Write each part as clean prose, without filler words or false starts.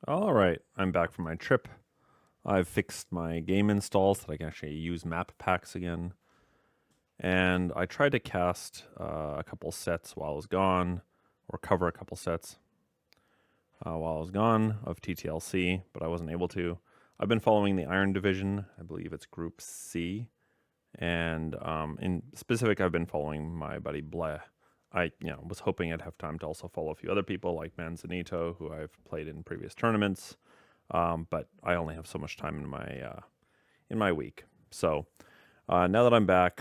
All right, I'm back from my trip. I've fixed my game installs so that I can actually use map packs again. And I tried to cast a couple sets while I was gone, or cover a couple sets while I was gone of TTLC, but I wasn't able to. I've been following the Iron Division. I believe it's Group C. And in specific, I've been following my buddy Blegh. I was hoping I'd have time to also follow a few other people like Manzanito, who I've played in previous tournaments. But I only have so much time in my week. So now that I'm back,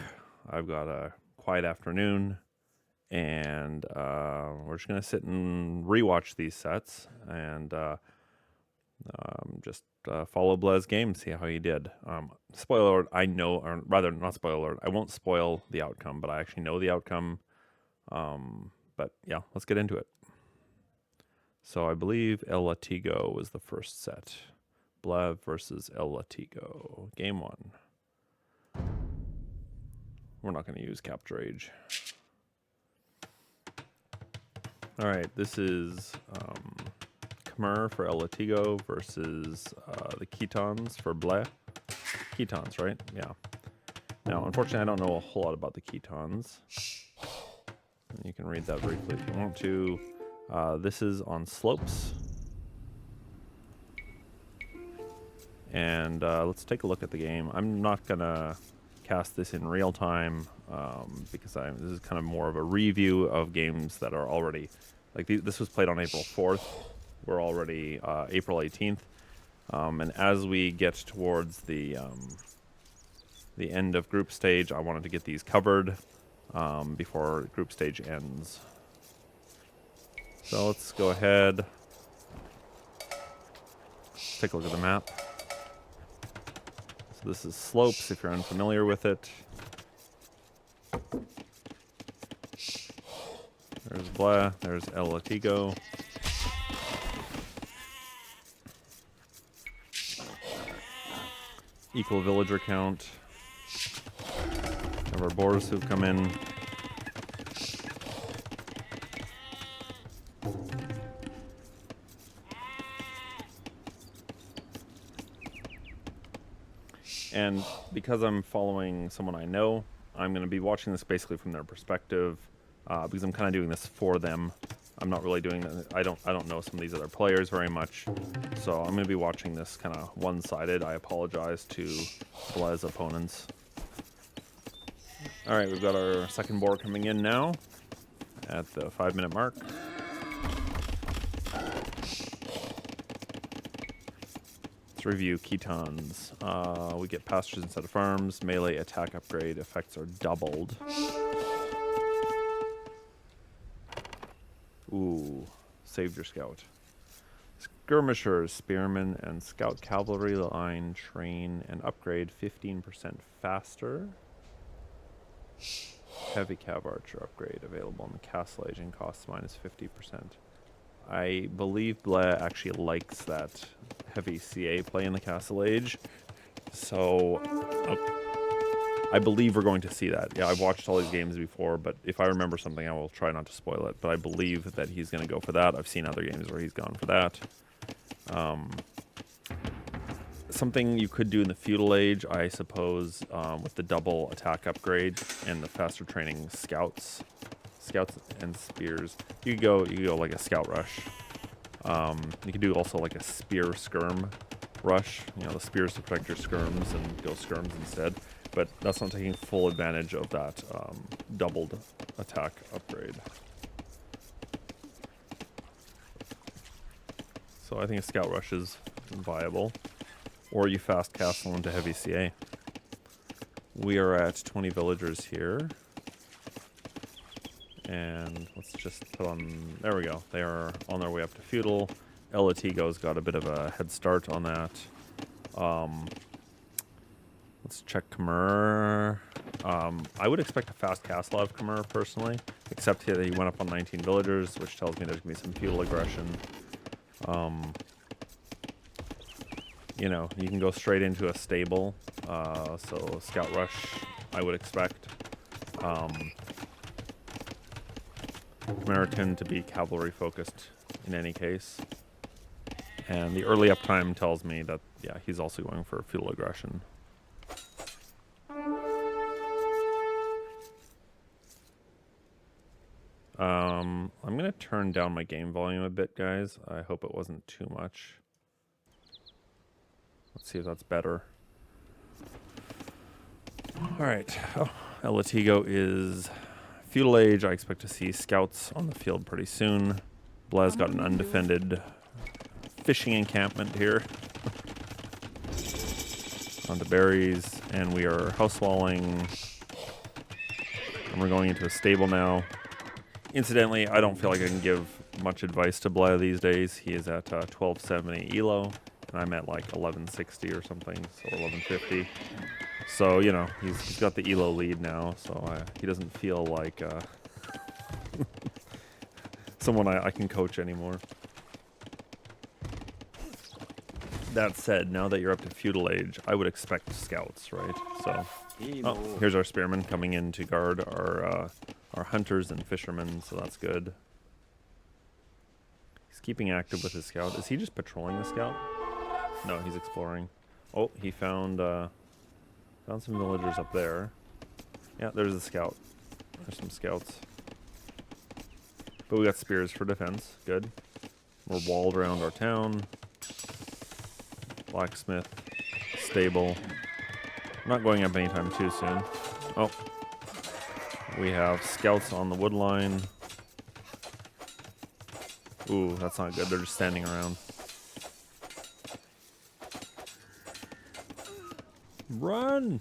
I've got a quiet afternoon, and we're just gonna sit and rewatch these sets and just follow Blegh's game, see how he did. Spoiler alert, I know, or rather, not spoiler alert, I won't spoil the outcome, but I actually know the outcome. But yeah, let's get into it. So I believe El Latigo was the first set. Blegh versus El Latigo. Game 1. We're not going to use Capture Age. Alright, this is Khmer for El Latigo versus the Ketons for Blegh. Ketons, right? Yeah. Now, unfortunately, I don't know a whole lot about the Ketons. You can read that briefly if you want to. This is on slopes. And let's take a look at the game. I'm not going to cast this in real time because this is kind of more of a review of games that are already... Like this was played on April 4th. We're already April 18th. And as we get towards the end of group stage, I wanted to get these covered before group stage ends. So let's go ahead. Take a look at the map. So this is slopes, if you're unfamiliar with it. There's Blegh, there's El Latigo. Equal villager count. Have our boars who've come in. And because I'm following someone I know, I'm going to be watching this basically from their perspective, because I'm kind of doing this for them. I'm not really doing that. I don't know some of these other players very much, so I'm going to be watching this kind of one-sided. I apologize to Blegh's opponents. All right, we've got our second boar coming in now at the 5-minute mark. Let's review Ketons. We get pastures instead of farms. Melee attack upgrade effects are doubled. Ooh, saved your scout. Skirmishers, spearmen, and scout cavalry line train and upgrade 15% faster. Heavy cav archer upgrade available in the castle age and costs minus 50%. I believe Blegh actually likes that heavy CA play in the castle age, so I believe we're going to see that. Yeah, I've watched all these games before, but if I remember something, I will try not to spoil it. But I believe that he's going to go for that. I've seen other games where he's gone for that. Something you could do in the feudal age, I suppose, with the double attack upgrade and the faster training scouts and spears. You could go like a scout rush. You could do also like a spear skirm rush. You know, the spears to protect your skirms and go skirms instead. But that's not taking full advantage of that doubled attack upgrade. So I think a scout rush is viable. Or you fast castle into heavy CA. We are at 20 villagers here. And let's just put on... There we go. They are on their way up to feudal. El Latigo's got a bit of a head start on that. Let's check Khmer. I would expect a fast castle out of Khmer, personally. Except that he went up on 19 villagers, which tells me there's going to be some feudal aggression. You know, you can go straight into a stable. So Scout Rush, I would expect. Khmer tend to be cavalry focused in any case. And the early uptime tells me that, yeah, he's also going for feudal aggression. I'm going to turn down my game volume a bit, guys. I hope it wasn't too much. Let's see if that's better. All right. Oh, Latigo is feudal age. I expect to see scouts on the field pretty soon. Blegh's got an undefended fishing encampment here. On the berries, and we are house walling. And we're going into a stable now. Incidentally, I don't feel like I can give much advice to Blegh these days. He is at 1270 elo, and I'm at like 1160 or something, so 1150. So, you know, he's got the elo lead now, so he doesn't feel like someone I can coach anymore. That said, now that you're up to feudal age, I would expect scouts, right? So, oh, here's our spearmen coming in to guard our hunters and fishermen, so that's good. He's keeping active with his scout. Is he just patrolling the scout? No, he's exploring. Oh, he found some villagers up there. Yeah, there's the scout. There's some scouts. But we got spears for defense. Good. We're walled around our town. Blacksmith. Stable. I'm not going up anytime too soon. Oh. We have scouts on the wood line. Ooh, that's not good. They're just standing around. Run!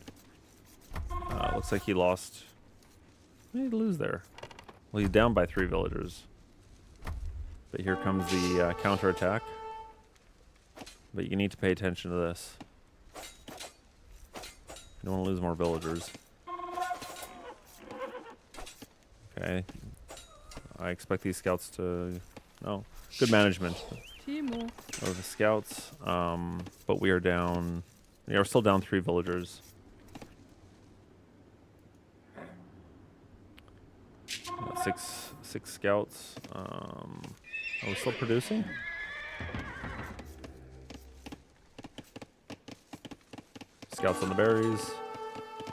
Looks like he lost. What did he lose there? Well, he's down by 3 villagers. But here comes the counterattack. But you need to pay attention to this. You don't want to lose more villagers. Okay. I expect these scouts to... No. Good management of the scouts. But we are down... Yeah, we're still down 3 villagers. Six scouts. Are we still producing? Scouts on the berries.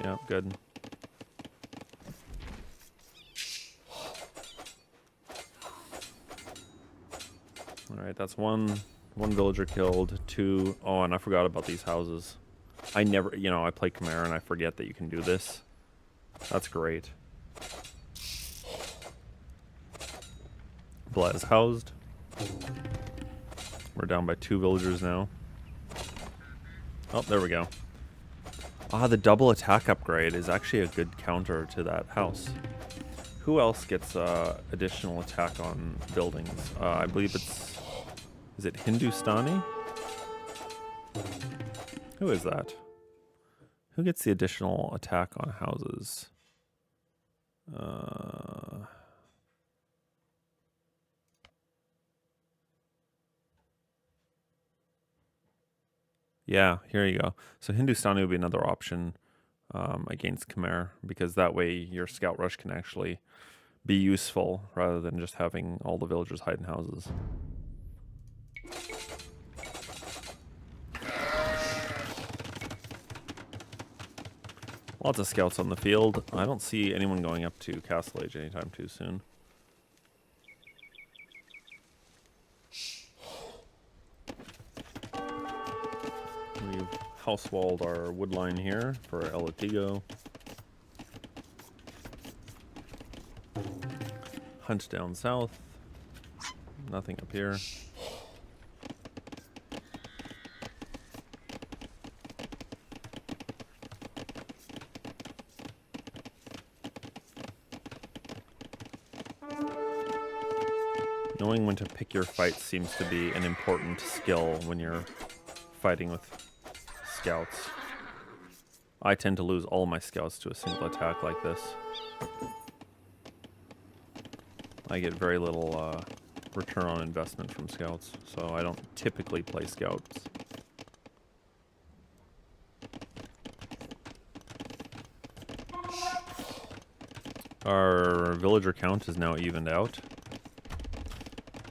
Yeah, good. Alright, that's one villager killed. 2. Oh, and I forgot about these houses. I never, you know, I play Chimera and I forget that you can do this. That's great. Blegh is housed. We're down by 2 villagers now. Oh, there we go. Ah, the double attack upgrade is actually a good counter to that house. Who else gets additional attack on buildings? I believe it's... Is it Hindustani? Who is that? Who gets the additional attack on houses? Yeah, here you go. So Hindustani would be another option against Khmer, because that way your scout rush can actually be useful rather than just having all the villagers hide in houses. Lots of scouts on the field. I don't see anyone going up to Castle Age anytime too soon. We've house-walled our wood line here for Latigo. Hunt down south. Nothing up here. Knowing when to pick your fights seems to be an important skill when you're fighting with scouts. I tend to lose all my scouts to a single attack like this. I get very little return on investment from scouts, so I don't typically play scouts. Our villager count is now evened out.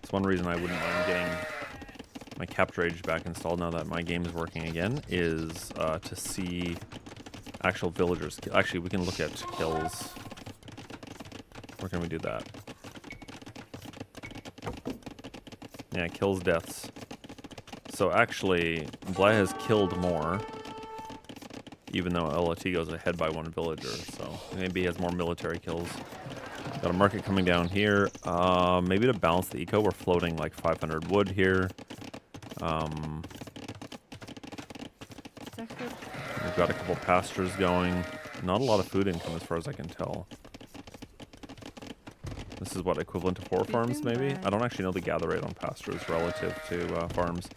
It's one reason I wouldn't mind getting my capture age back installed now that my game is working again, is to see actual villagers. Actually, we can look at kills. Where can we do that? Yeah, kills, deaths. So actually, Blegh has killed more, even though Latigo's ahead by 1 villager. So maybe he has more military kills. Got a market coming down here. Maybe to balance the eco, we're floating like 500 wood here. We've got a couple pastures going. Not a lot of food income as far as I can tell. This is what, equivalent to 4 farms maybe? I don't actually know the gather rate on pastures relative to farms.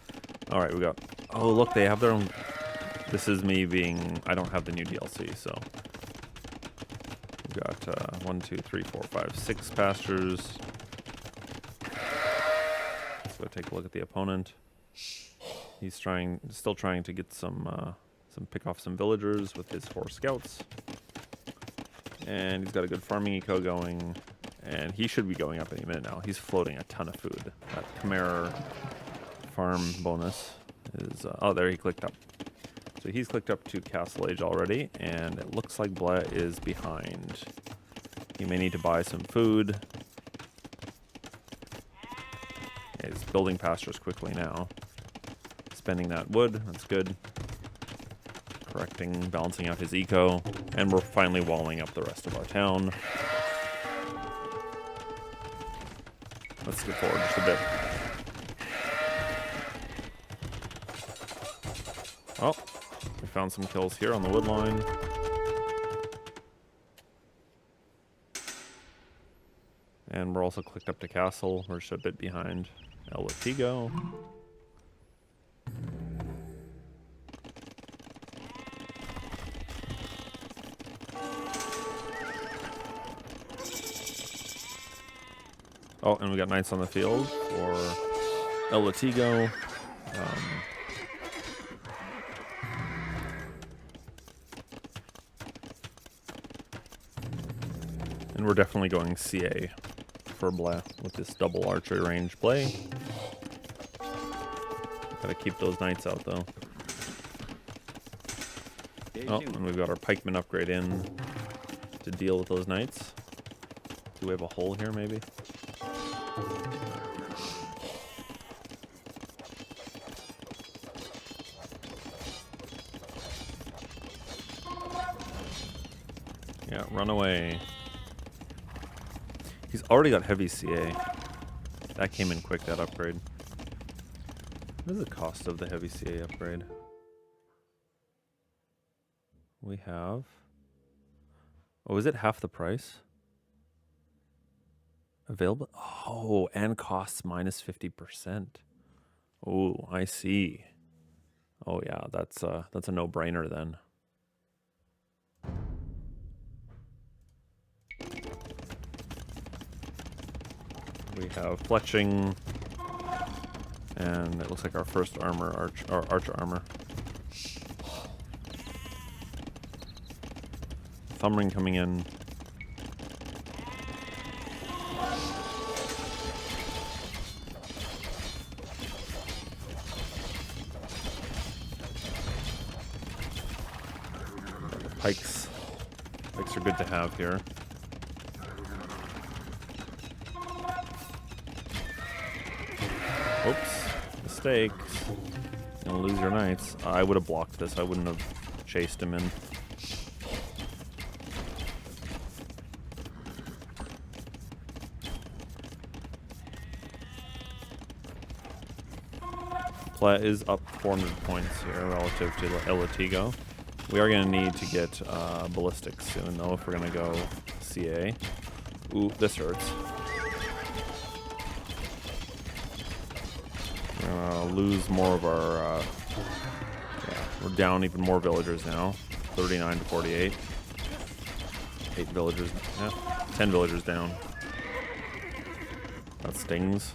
Alright, we got... Oh, look, they have their own... This is me being... I don't have the new DLC, so... We've got 1, 2, 3, 4, 5, 6 pastures. Let's go take a look at the opponent. He's still trying to get some pick off some villagers with his 4 scouts. And he's got a good farming eco going. And he should be going up any minute now. He's floating a ton of food. That Khmer farm bonus is... oh, there he clicked up. So he's clicked up to Castle Age already. And it looks like Blegh is behind. He may need to buy some food. Yeah, he's building pastures quickly now. Spending that wood. That's good. Correcting, balancing out his eco. And we're finally walling up the rest of our town. Let's skip forward just a bit. Oh, we found some kills here on the wood line. And we're also clicked up to castle. We're just a bit behind Latigo. Oh, and we got knights on the field for Latigo. And we're definitely going CA for Blegh with this double archery range play. Gotta keep those knights out though. Oh, and we've got our pikemen upgrade in to deal with those knights. Do we have a hole here maybe? Yeah, run away. He's already got heavy CA. That came in quick, that upgrade. What is the cost of the heavy CA upgrade? We have... Oh, is it half the price? Available? Oh, and costs minus 50%. Oh, I see. Oh yeah, that's a no-brainer then. We have fletching, and it looks like our first armor, archer armor. Thumb ring coming in. Pikes. Pikes are good to have here. Oops. Mistake. Gonna lose your knights. I would have blocked this. I wouldn't have chased him in. Blegh is up 400 points here relative to Latigo. We are going to need to get ballistics soon, though, if we're going to go CA. Ooh, this hurts. We're going to lose more of our... yeah, we're down even more villagers now. 39 to 48. 8 villagers. Yeah, 10 villagers down. That stings.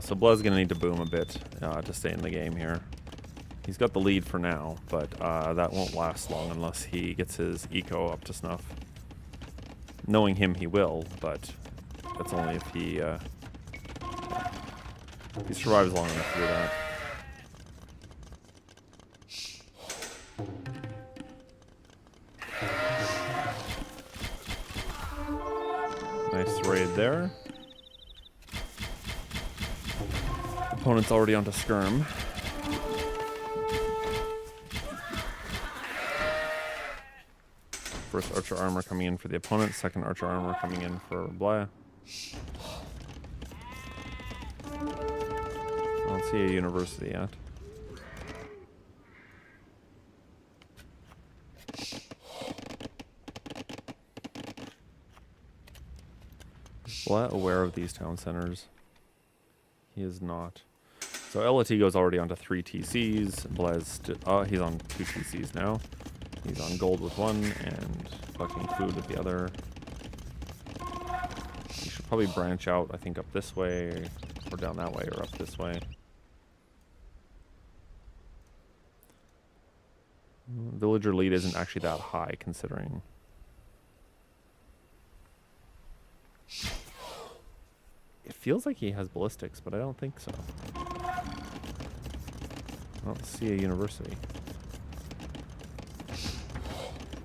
So Blegh's going to need to boom a bit to stay in the game here. He's got the lead for now, but that won't last long unless he gets his eco up to snuff. Knowing him, he will, but that's only if he... He survives long enough to do that. Nice raid there. Opponent's already onto skirm. First archer armor coming in for the opponent, second archer armor coming in for Blegh. I don't see a university yet. Is Blegh aware of these town centers? He is not. So Latigo is already onto 3 TCs. Blegh's he's on 2 TCs now. He's on gold with one and collecting food with the other. He should probably branch out, I think, up this way, or down that way, or up this way. Villager lead isn't actually that high, considering. It feels like he has ballistics, but I don't think so. I don't see a university.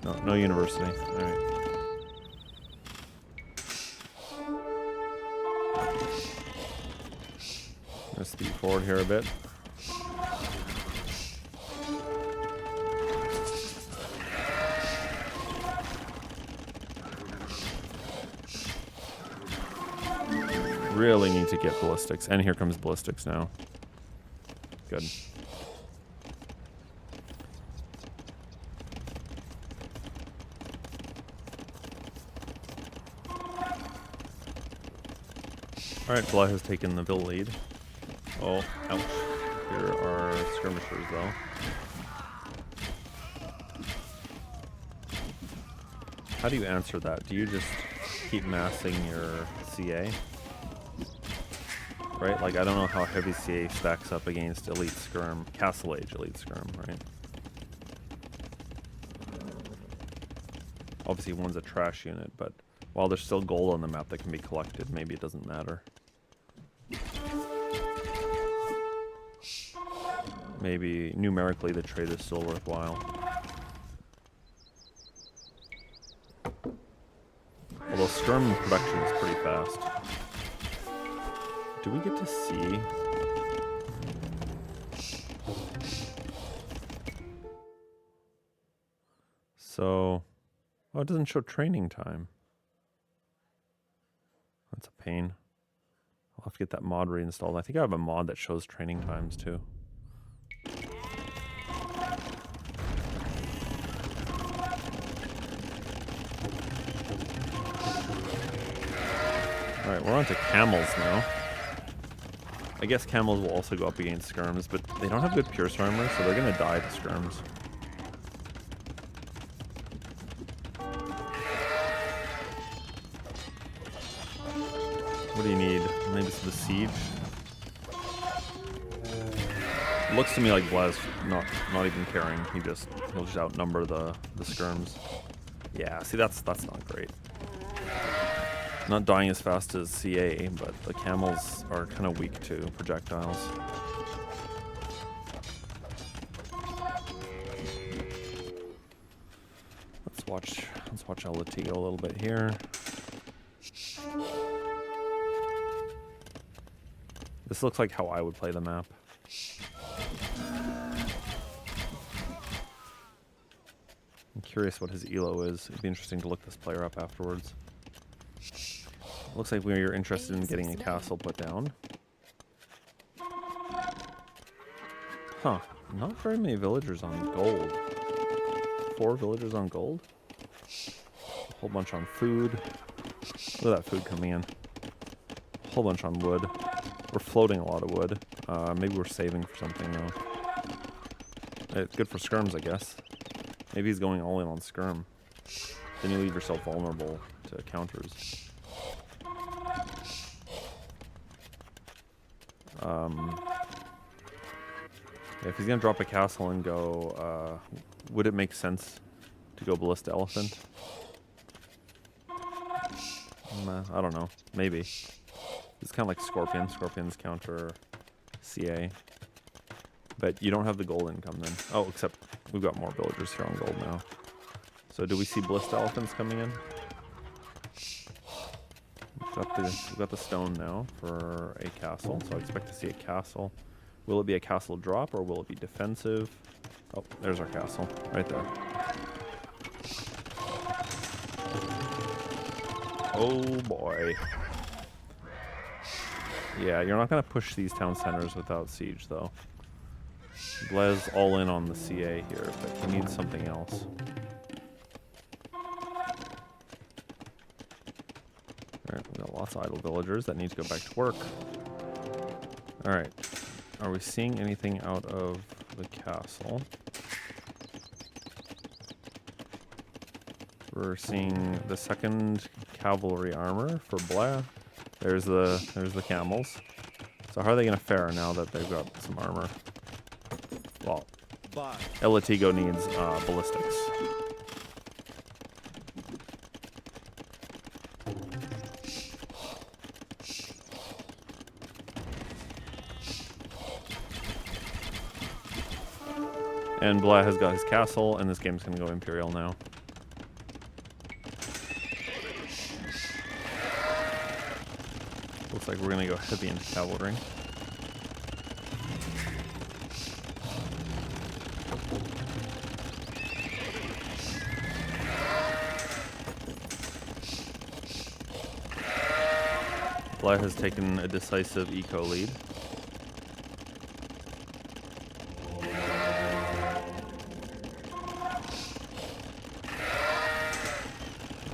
No, no university. Alright. Gonna speed forward here a bit. Really need to get ballistics. And here comes ballistics now. Good. Alright, Blegh has taken the Vill lead. Oh, ouch. Here are skirmishers, though. How do you answer that? Do you just keep massing your CA? Right? Like, I don't know how heavy CA stacks up against elite skirm, castle age elite skirm, right? Obviously, one's a trash unit, but while there's still gold on the map that can be collected, maybe it doesn't matter. Maybe numerically the trade is still worthwhile. Although skirm production is pretty fast. Do we get to see? So, oh, it doesn't show training time. That's a pain. I'll have to get that mod reinstalled. I think I have a mod that shows training times too. Alright, we're on to camels now. I guess camels will also go up against skirms, but they don't have good pierce armor, so they're gonna die to skirms. What do you need? Maybe some siege? Looks to me like Blegh's not even caring. He'll just outnumber the skirms. Yeah, see that's not great. Not dying as fast as CA, but the camels are kind of weak to projectiles. Let's watch Latigo a little bit here. This looks like how I would play the map. I'm curious what his elo is. It'd be interesting to look this player up afterwards. Looks like we're interested in getting a castle put down. Huh. Not very many villagers on gold. 4 villagers on gold? A whole bunch on food. Look at that food coming in. A whole bunch on wood. We're floating a lot of wood. Maybe we're saving for something though. It's good for skirms, I guess. Maybe he's going all in on skirm. Then you leave yourself vulnerable to counters. If he's gonna drop a castle and go, would it make sense to go Ballista Elephant? I don't know. Maybe. It's kind of like Scorpion. Scorpions counter CA. But you don't have the gold income then. Oh, except we've got more villagers here on gold now. So do we see blissed elephants coming in? We've got the stone now for a castle, so I expect to see a castle. Will it be a castle drop or will it be defensive? Oh, there's our castle right there. Oh boy. Yeah, you're not going to push these town centers without siege though. Blegh's all in on the CA here, but he needs something else. Alright, we've got lots of idle villagers that need to go back to work. Alright, are we seeing anything out of the castle? We're seeing the second cavalry armor for Blegh. There's the camels. So how are they going to fare now that they've got some armor? Well, Latigo needs ballistics. And Blegh has got his castle, and this game's going to go Imperial now. Looks like we're going to go heavy into cavalry. Blegh has taken a decisive eco lead.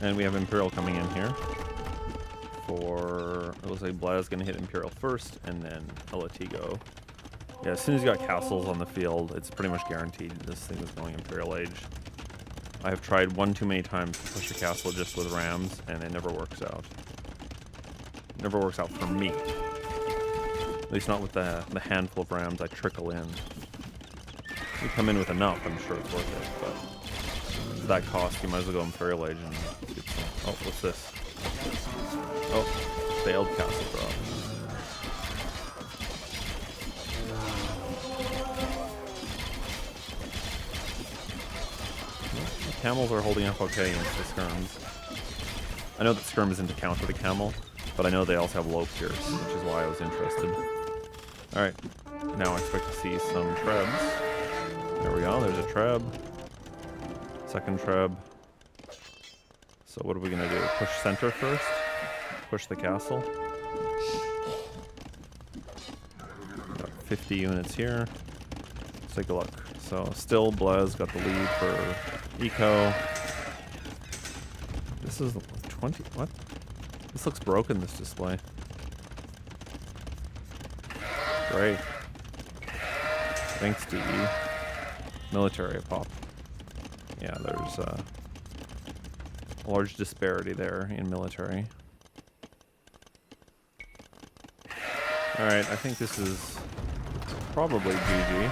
And we have Imperial coming in here. It looks like Blegh's going to hit Imperial first, and then Latigo. Yeah, as soon as you got castles on the field, it's pretty much guaranteed this thing is going Imperial Age. I have tried one too many times to push a castle just with rams, and it never works out. It never works out for me. At least not with the handful of rams I trickle in. If you come in with enough, I'm sure it's worth it, but at that cost, you might as well go Imperial Age and get some. Oh, what's this? Oh, failed castle drop. The camels are holding up okay against the skirms. I know that skirm isn't to counter the camel, but I know they also have low pierce, which is why I was interested. Alright, now I expect to see some trebs. There we go, there's a treb. Second treb. So what are we going to do? Push center first? Push the castle? Got 50 units here. Let's take a look. So still Blegh's got the lead for eco. This is 20, what? This looks broken, this display. Great. Thanks, DE. Military pop. Yeah, there's a large disparity there in military. Alright, I think this is probably GG.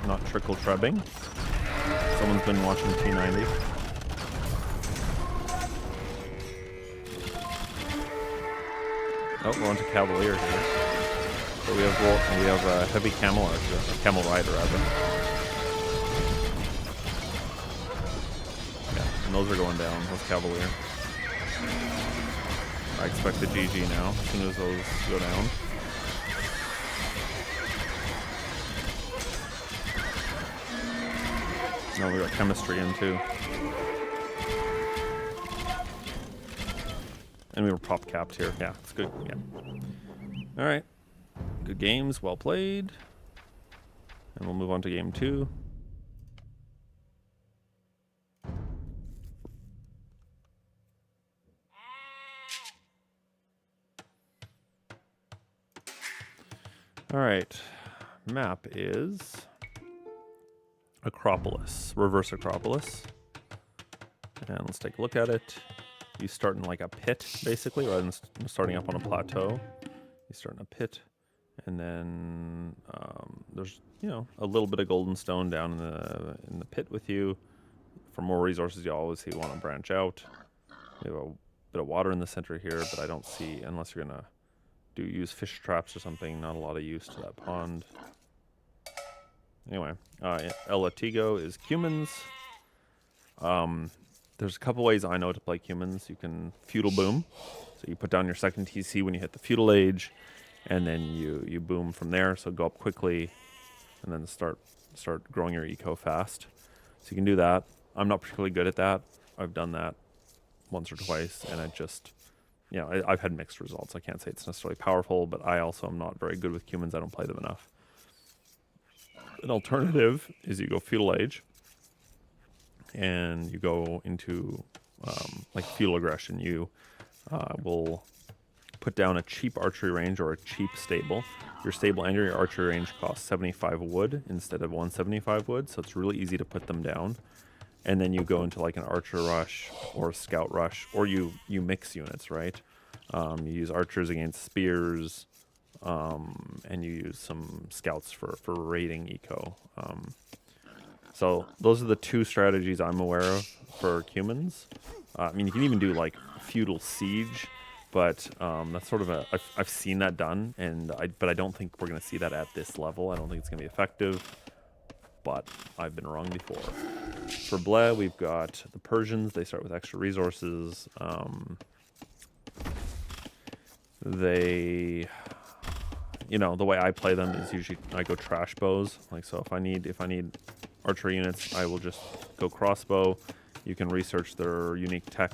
Not trickle trebbing. Someone's been watching T90. Oh, we're on to Cavalier here. So we have a heavy camel archer, a camel rider rather. Yeah, and those are going down, those Cavalier. I expect the GG now, as soon as those go down. No, we got chemistry in too. And we were pop capped here. Yeah, it's good. Yeah. Alright. Good games, well played. And we'll move on to game 2. Alright. Map is Acropolis. Reverse Acropolis. And let's take a look at it. You start in like a pit, basically, rather than starting up on a plateau. You start in a pit. And then there's, you know, a little bit of golden stone down in the pit with you. For more resources, you always want to branch out. We have bit of water in the center here, but I don't see, unless you're gonna use fish traps or something, not a lot of use to that pond. Anyway, El Latigo is Cumins. There's a couple ways I know to play Cumins. You can feudal boom, so you put down your second TC when you hit the feudal age, and then you boom from there. So go up quickly, and then start growing your eco fast. So you can do that. I'm not particularly good at that. I've done that once or twice, and it just, you know, I've had mixed results. I can't say it's necessarily powerful, but I also am not very good with Cumins. I don't play them enough. An alternative is you go feudal age, and you go into like feudal aggression. You will put down a cheap archery range or a cheap stable. Your stable and your archery range cost 75 wood instead of 175 wood, so it's really easy to put them down. And then you go into like an archer rush or a scout rush, or you mix units, right? You use archers against spears, and you use some scouts for raiding eco. So those are the two strategies I'm aware of for Cumins. I mean, you can even do like feudal siege, but that's sort of I've seen that done, but I don't think we're going to see that at this level. I don't think it's going to be effective, but I've been wrong before. For Blegh, we've got the Persians. They start with extra resources. They, you know, the way I play them is usually I go trash bows. Like, so if I need archery units, I will just go crossbow. You can research their unique tech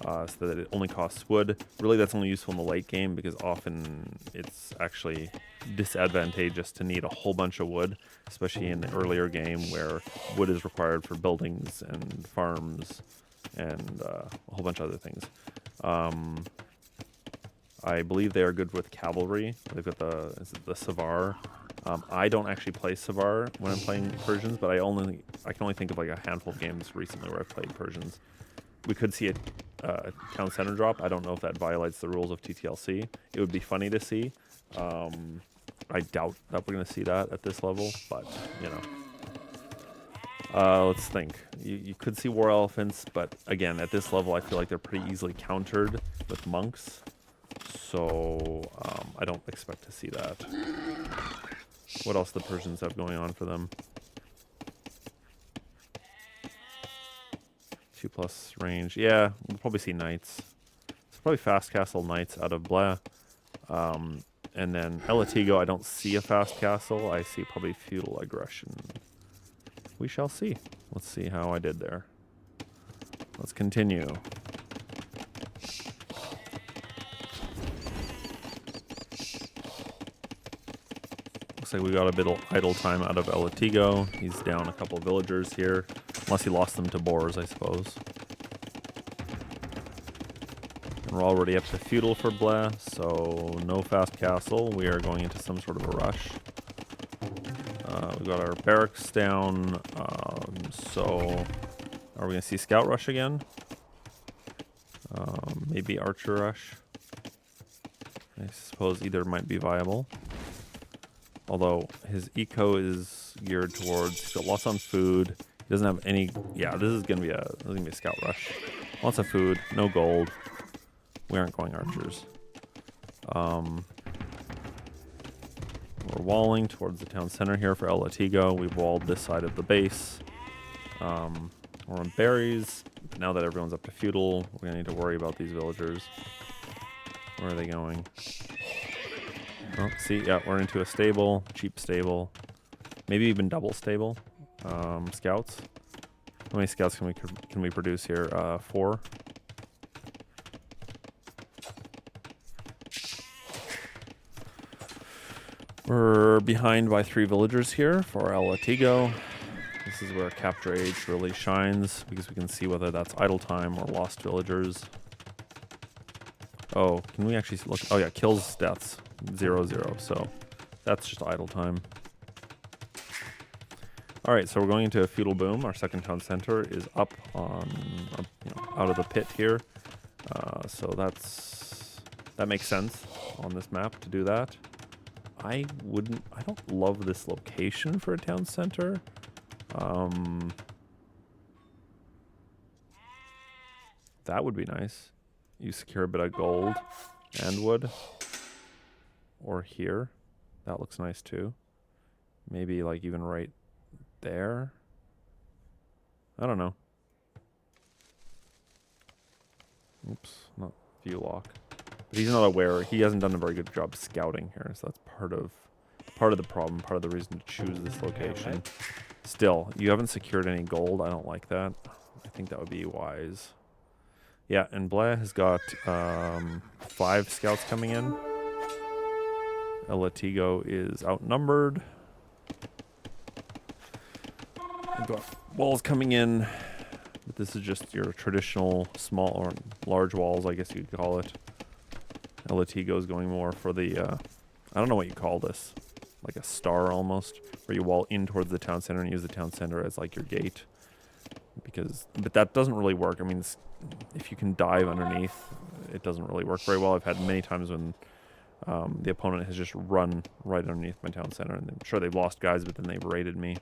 so that it only costs wood. Really, that's only useful in the late game because often it's actually disadvantageous to need a whole bunch of wood, especially in the earlier game where wood is required for buildings and farms and a whole bunch of other things. I believe they are good with cavalry. They've got the Savar. I don't actually play Savar when I'm playing Persians, but I can only think of like a handful of games recently where I've played Persians. We could see a town center drop. I don't know if that violates the rules of TTLC. It would be funny to see. I doubt that we're going to see that at this level, but, you know. Let's think. You could see war elephants, but again, at this level, I feel like they're pretty easily countered with monks. So I don't expect to see that. What else do the Persians have going on for them? 2+ range. Yeah, we'll probably see knights. So probably fast castle knights out of Blegh. And then El Latigo, I don't see a fast castle. I see probably feudal aggression. We shall see. Let's see how I did there. Let's continue. Looks like we got a bit of idle time out of El Latigo. He's down a couple of villagers here. Unless he lost them to boars, I suppose. We're already up to feudal for Blegh, so no fast castle. We are going into some sort of a rush. We've got our barracks down. So are we going to see scout rush again? Maybe archer rush. I suppose either might be viable. Although his eco is geared towards, he's got lots on food. He doesn't have any. Yeah, this is gonna be a scout rush. Lots of food, no gold. We aren't going archers. We're walling towards the town center here for El Latigo. We've walled this side of the base. We're on berries. But now that everyone's up to feudal, we're gonna need to worry about these villagers. Where are they going? Oh, see, yeah, we're into a stable, cheap stable, maybe even double stable. Scouts. How many scouts can we produce here? 4. We're behind by 3 villagers here for El Latigo. This is where capture age really shines because we can see whether that's idle time or lost villagers. Oh, can we actually look? Oh yeah, kills stats 0-0. So that's just idle time. All right, so we're going into a feudal boom. Our second town center is up on, out of the pit here. So that makes sense on this map to do that. I don't love this location for a town center. That would be nice. you secure a bit of gold and wood. Or here. That looks nice too. Maybe like even right there. I don't know. Oops, not view lock. But he's not aware. He hasn't done a very good job scouting here, so that's part of the problem, part of the reason to choose this location. Still, you haven't secured any gold. I don't like that. I think that would be wise. Yeah, and Blegh has got 5 scouts coming in. Latigo is outnumbered. We've got walls coming in. But this is just your traditional small or large walls, I guess you could call it. Latigo is going more for the, I don't know what you call this. Like a star almost, where you wall in towards the town center and use the town center as like your gate. But that doesn't really work. I mean, if you can dive underneath, it doesn't really work very well. I've had many times when the opponent has just run right underneath my town center, and I'm sure they've lost guys, but then they've raided me.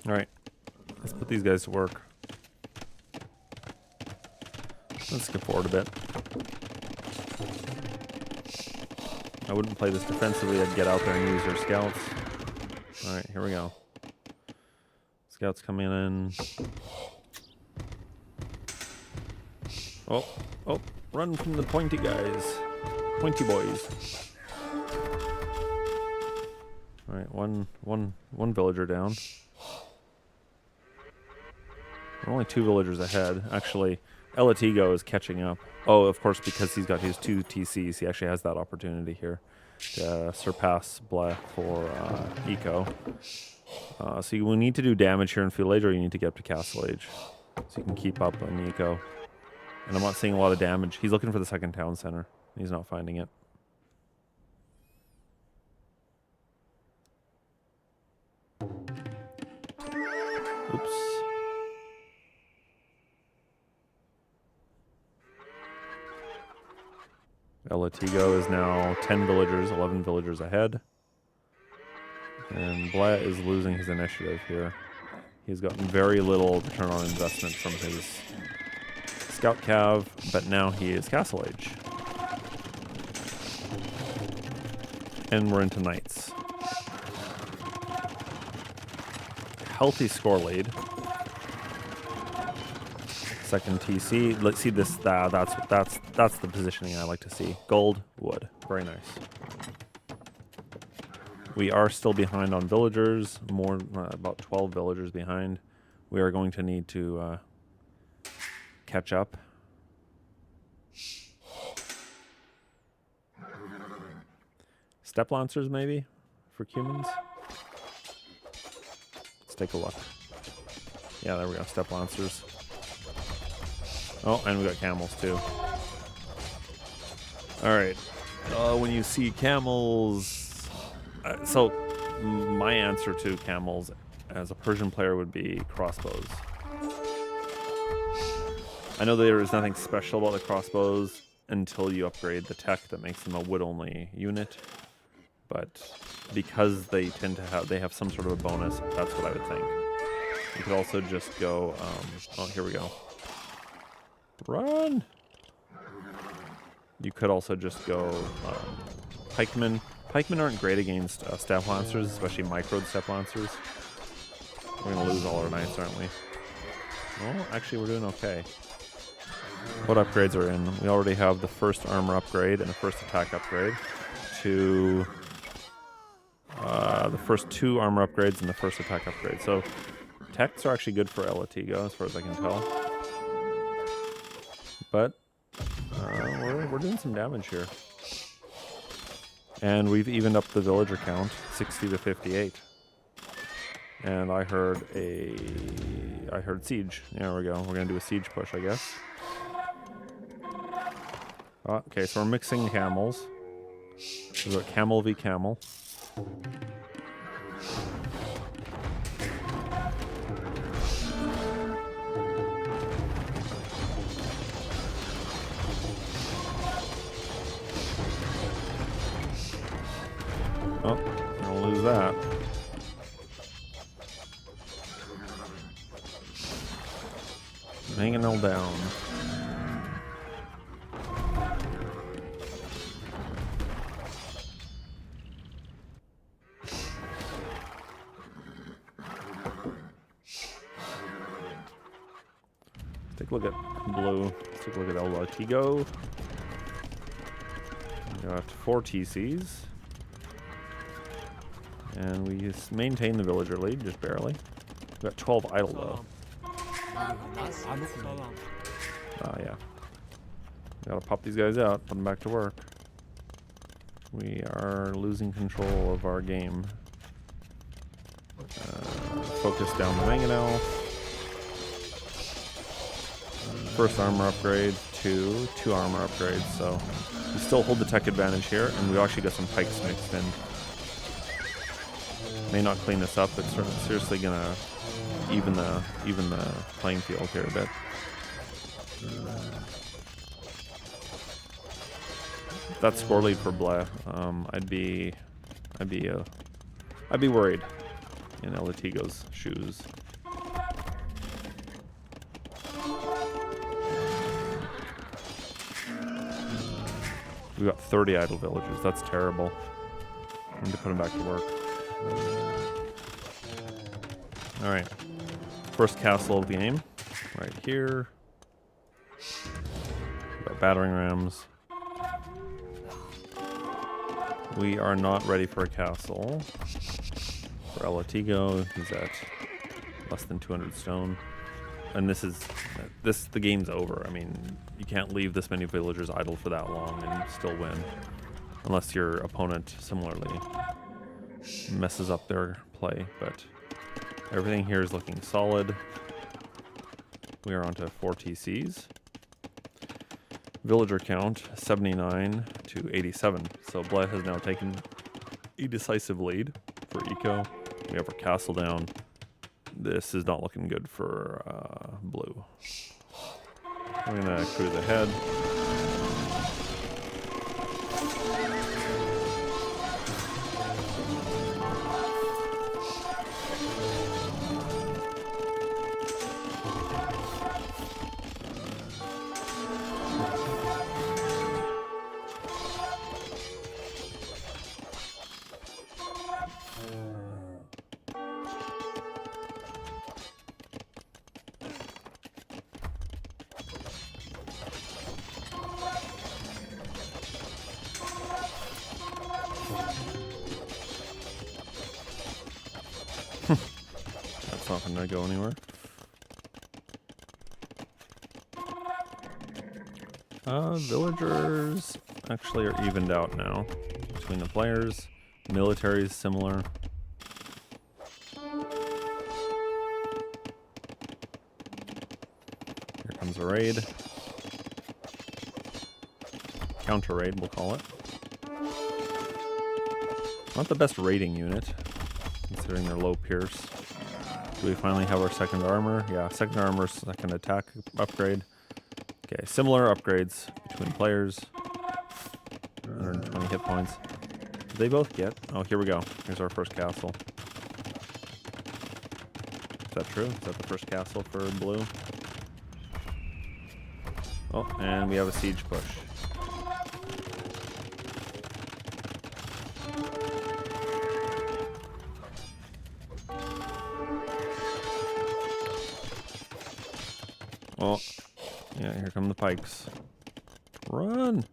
Alright, let's put these guys to work. Let's skip forward a bit. I wouldn't play this defensively, I'd get out there and use your scouts. Alright, here we go. Scouts coming in. Oh, run from the pointy guys. Pointy boys. Alright, one villager down. We're only 2 villagers ahead. Actually, Latigo is catching up. Oh, of course, because he's got his 2 TCs, he actually has that opportunity here to surpass Blegh for eco. So you will need to do damage here in Field Age, or you need to get up to Castle Age. So you can keep up on eco. And I'm not seeing a lot of damage. He's looking for the second town center. He's not finding it. Oops. Latigo is now 10 villagers, 11 villagers ahead. And Blegh is losing his initiative here. He's gotten very little return on investment from his scout cav, but now he is Castle Age. And we're into Knights. Healthy score lead. Second TC. Let's see this. That's the positioning I like to see. Gold, wood. Very nice. We are still behind on villagers. More about 12 villagers behind. We are going to need to catch up. Step lancers maybe for humans. Let's take a look. Yeah, there we go. Step lancers. Oh, and we got camels too. All right. When you see camels, so my answer to camels as a Persian player would be crossbows. I know there is nothing special about the crossbows until you upgrade the tech that makes them a wood-only unit, but because they tend to have some sort of a bonus, that's what I would think. You could also just go. Oh, here we go. Run! You could also just go pikemen. Pikemen aren't great against step lancers, especially microed step lancers. We're gonna lose all our knights, aren't we? Well, actually, we're doing okay. What upgrades are in? We already have the first armor upgrade and the first attack upgrade. To the first 2 armor upgrades and the first attack upgrade. So techs are actually good for Latigo, as far as I can tell. But we're doing some damage here. And we've evened up the villager count, 60 to 58. And I heard siege. There we go. We're gonna do a siege push, I guess. Okay, so we're mixing camels. We've got camel v camel. Oh, I'll lose that. down. Take a look at blue. Let's take a look at Latigo. We got 4 TCs. And we just maintain the villager lead, just barely. We got 12 idle though. Oh yeah. Gotta pop these guys out, put them back to work. We are losing control of our game. Focus down the mangonel. First armor upgrade, two armor upgrades, so we still hold the tech advantage here, and we actually got some pikes mixed in. May not clean this up, but seriously gonna even the playing field here a bit. That's score lead for Blegh. I'd be worried in Latigo's shoes. We got 30 idle villagers. That's terrible. I need to put them back to work. All right. First castle of the game, right here. We got battering rams. We are not ready for a castle. For Latigo, he's at less than 200 stone. And the game's over. I mean, you can't leave this many villagers idle for that long and still win. Unless your opponent similarly messes up their play, but everything here is looking solid. We are onto 4 TCs. Villager count 79 to 87. So Blegh has now taken a decisive lead for eco. We have our castle down. This is not looking good for blue. We're gonna cruise ahead. That's not gonna go anywhere. Villagers actually are evened out now between the players. Military is similar. Here comes a raid. Counter raid, we'll call it. Not the best raiding unit, considering their low pierce. Do we finally have our second armor? Yeah, second armor, second attack upgrade. Okay, similar upgrades between players. 120 hit points. Did they both get? Oh, here we go. Here's our first castle. Is that true? Is that the first castle for blue? Oh, and we have a siege push. Oh, yeah, here come the pikes. Run!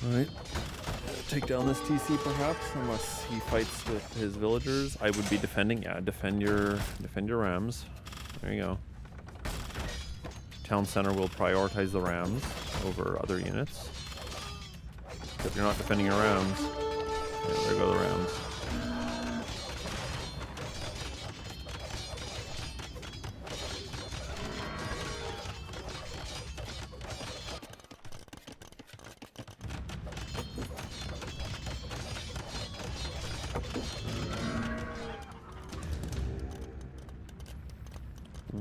Alright. Take down this TC perhaps, unless he fights with his villagers. I would be defending, yeah, defend your rams. There you go. Town center will prioritize the rams over other units. If you're not defending your rams, yeah, there go the rams.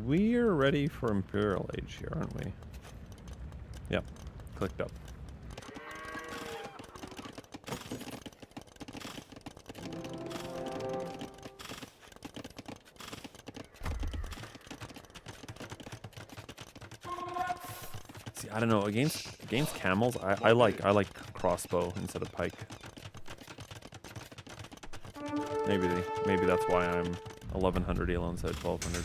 We're ready for Imperial Age here, aren't we? Yep, clicked up. See, I don't know, against camels, I like crossbow instead of pike. Maybe that's why I'm 1100 elo instead of 1200.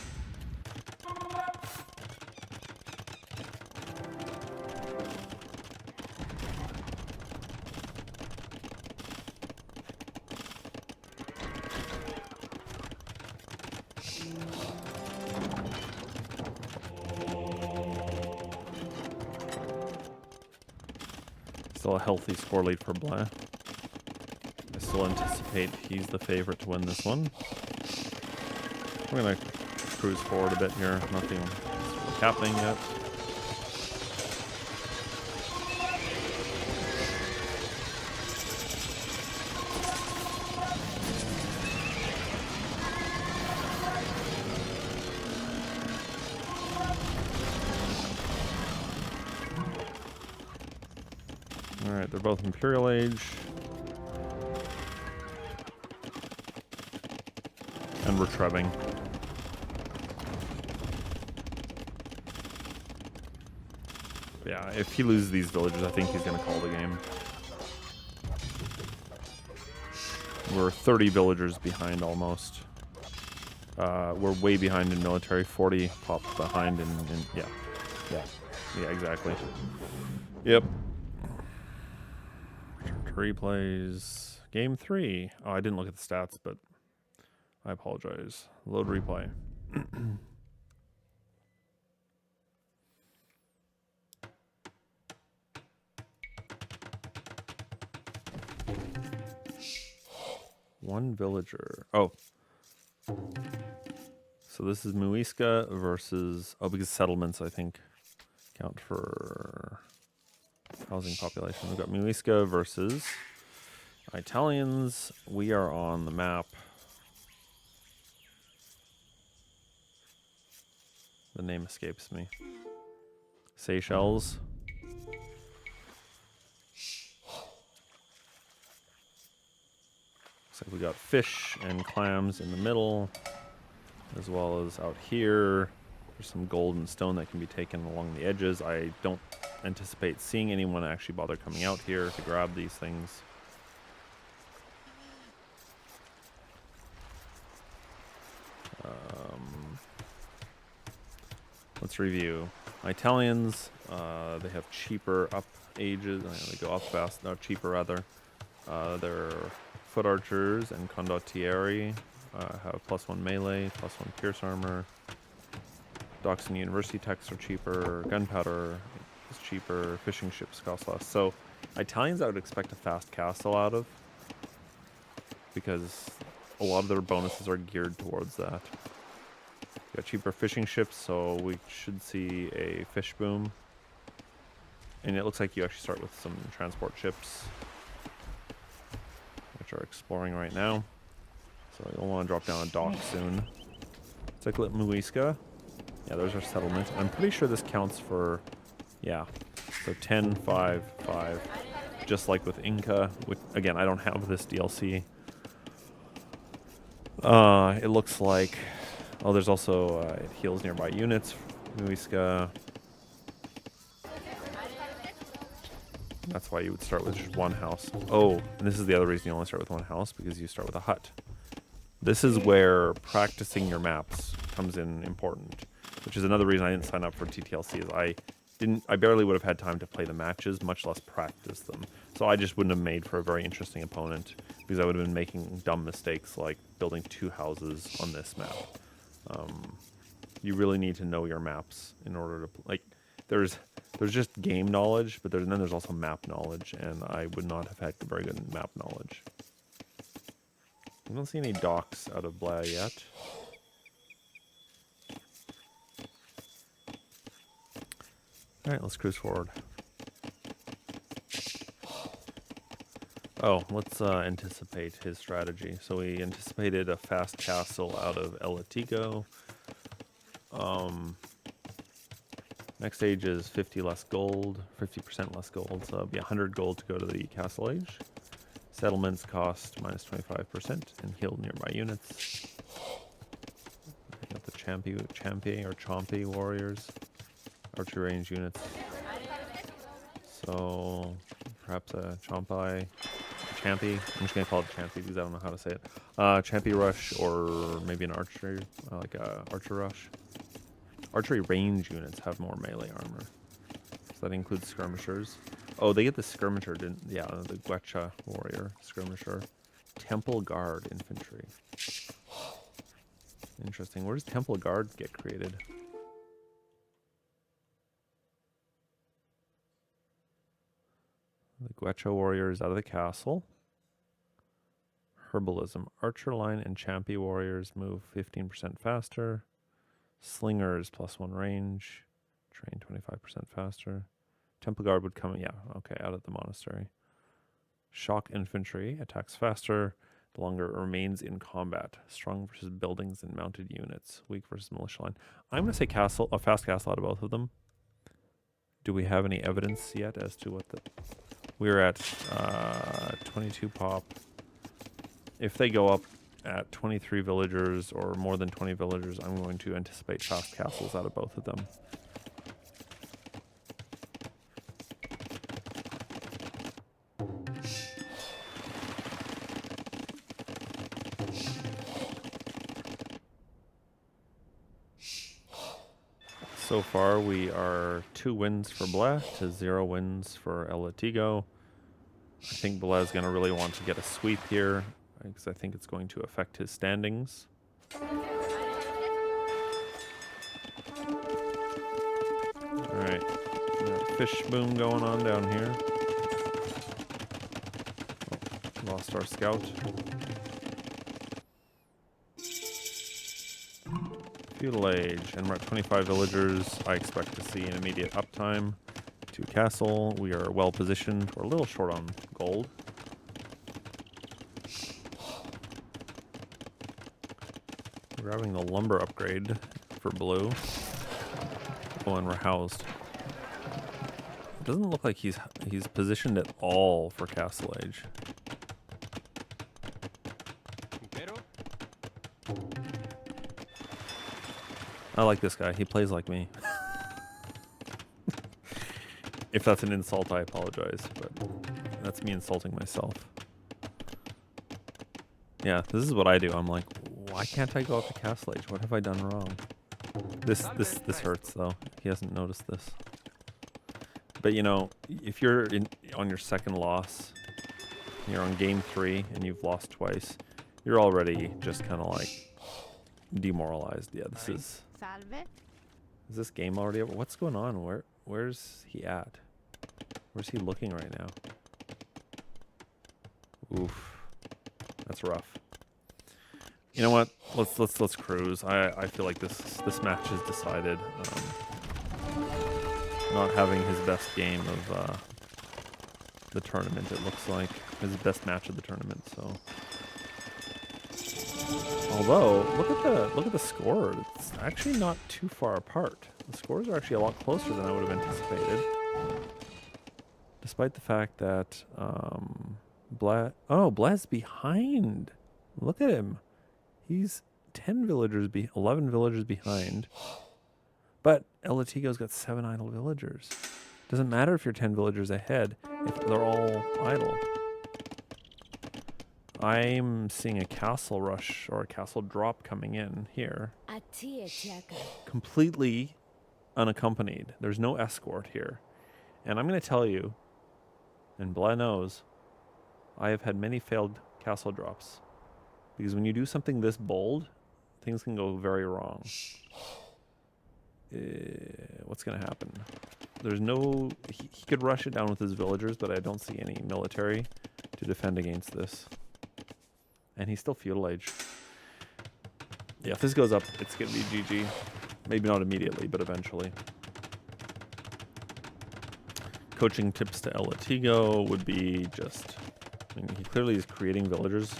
Still a healthy score lead for Blegh. I still anticipate he's the favorite to win this one. We're gonna cruise forward a bit here. Nothing happening yet. Alright, they're both Imperial Age. And we're trebbing. Yeah, if he loses these villagers, I think he's going to call the game. We're 30 villagers behind almost. We're way behind in military, 40 pop behind in yeah, exactly. Yep. Replays. Game 3. Oh, I didn't look at the stats, but I apologize. Load replay. One villager. Oh. So this is Muisca versus... Oh, because settlements, I think, count for housing population. We've got Muisca versus Italians. We are on the map. The name escapes me. Seychelles. Looks like we got fish and clams in the middle, as well as out here. There's some gold and stone that can be taken along the edges. I don't anticipate seeing anyone actually bother coming out here to grab these things. Let's review. Italians, they have cheaper up ages. They go up fast, no, cheaper rather. Their foot archers and condottieri have +1 melee, +1 pierce armor. Docks and university techs are cheaper. Gunpowder is cheaper. Fishing ships cost less. So Italians I would expect a fast castle out of, because a lot of their bonuses are geared towards that. Got cheaper fishing ships, so we should see a fish boom. And it looks like you actually start with some transport ships, which are exploring right now. So you'll want to drop down a dock soon. Let's look at Muisca. Yeah, there's our settlement. I'm pretty sure this counts for, yeah. So 10, 5, 5. Just like with Inca. Which, again, I don't have this DLC. It looks like... Oh, there's also, it heals nearby units. Muisca. That's why you would start with just one house. Oh, and this is the other reason you only start with one house, because you start with a hut. This is where practicing your maps comes in important, which is another reason I didn't sign up for TTLC. Is I barely would have had time to play the matches, much less practice them. So I just wouldn't have made for a very interesting opponent, because I would have been making dumb mistakes like building 2 houses on this map. You really need to know your maps in order to like. There's just game knowledge, but then there's also map knowledge, and I would not have had very good map knowledge. I don't see any docks out of Blegh yet. Alright, let's cruise forward. Oh, let's anticipate his strategy. So we anticipated a fast castle out of Latigo. Next stage is 50 less gold, 50% less gold, so it'll be 100 gold to go to the castle age. Settlements cost minus 25% and heal nearby units. Got the Champy or Chompy warriors, archer range units. So perhaps a Champy. I'm just gonna call it Champy because I don't know how to say it. Champy rush or maybe an archery, like a archer rush. Archery range units have more melee armor. So that includes skirmishers. Oh, they get the skirmisher, didn't? Yeah, the Gwecha warrior skirmisher. Temple guard infantry. Interesting. Where does temple guard get created? The Gwecha warrior is out of the castle. Herbalism. Archer line and Champy warriors move 15% faster. Slingers +1 range. Train 25% faster. Temple guard would come, yeah, okay, out of the monastery. Shock infantry attacks faster the longer it remains in combat. Strong versus buildings and mounted units. Weak versus militia line. I'm going to say castle, a fast castle out of both of them. Do we have any evidence yet as to what the... We're at 22 pop. If they go up at 23 villagers or more than 20 villagers, I'm going to anticipate fast castles out of both of them. So far, we are 2 wins for Blegh to 0 wins for Latigo. I think Blegh is going to really want to get a sweep here, because I think it's going to affect his standings. Alright, fish boom going on down here. Oh, lost our scout. Feudal age, and we're at 25 villagers. I expect to see an immediate uptime to castle. We are well positioned. We're a little short on gold. We're having the lumber upgrade for blue. Oh, and we're housed. It doesn't look like he's positioned at all for castle age. I like this guy. He plays like me. If that's an insult, I apologize, but that's me insulting myself. Yeah, this is what I do. I'm like, why can't I go up to castle age? What have I done wrong? This hurts though. He hasn't noticed this. But you know, if you're on your second loss, you're on game 3 and you've lost twice, you're already just kind of like demoralized. Yeah, this is. Is this game already over? What's going on? Where's he at? Where's he looking right now? Oof, that's rough. You know what? Let's cruise. I feel like this match is decided. Not having his best game of the tournament. It looks like his best match of the tournament. So. Although, look at the score. It's actually not too far apart. The scores are actually a lot closer than I would have anticipated. Despite the fact that Blegh's behind. Look at him. He's 11 villagers behind. But Latigo's got 7 idle villagers. Doesn't matter if you're 10 villagers ahead if they're all idle. I'm seeing a castle rush or a castle drop coming in here. Completely unaccompanied. There's no escort here. And I'm going to tell you, and Blegh knows, I have had many failed castle drops. Because when you do something this bold, things can go very wrong. What's going to happen? There's no... He could rush it down with his villagers, but I don't see any military to defend against this. And he's still feudal age. Yeah, if this goes up, it's going to be GG. Maybe not immediately, but eventually. Coaching tips to Latigo would be just... I mean, he clearly is creating villagers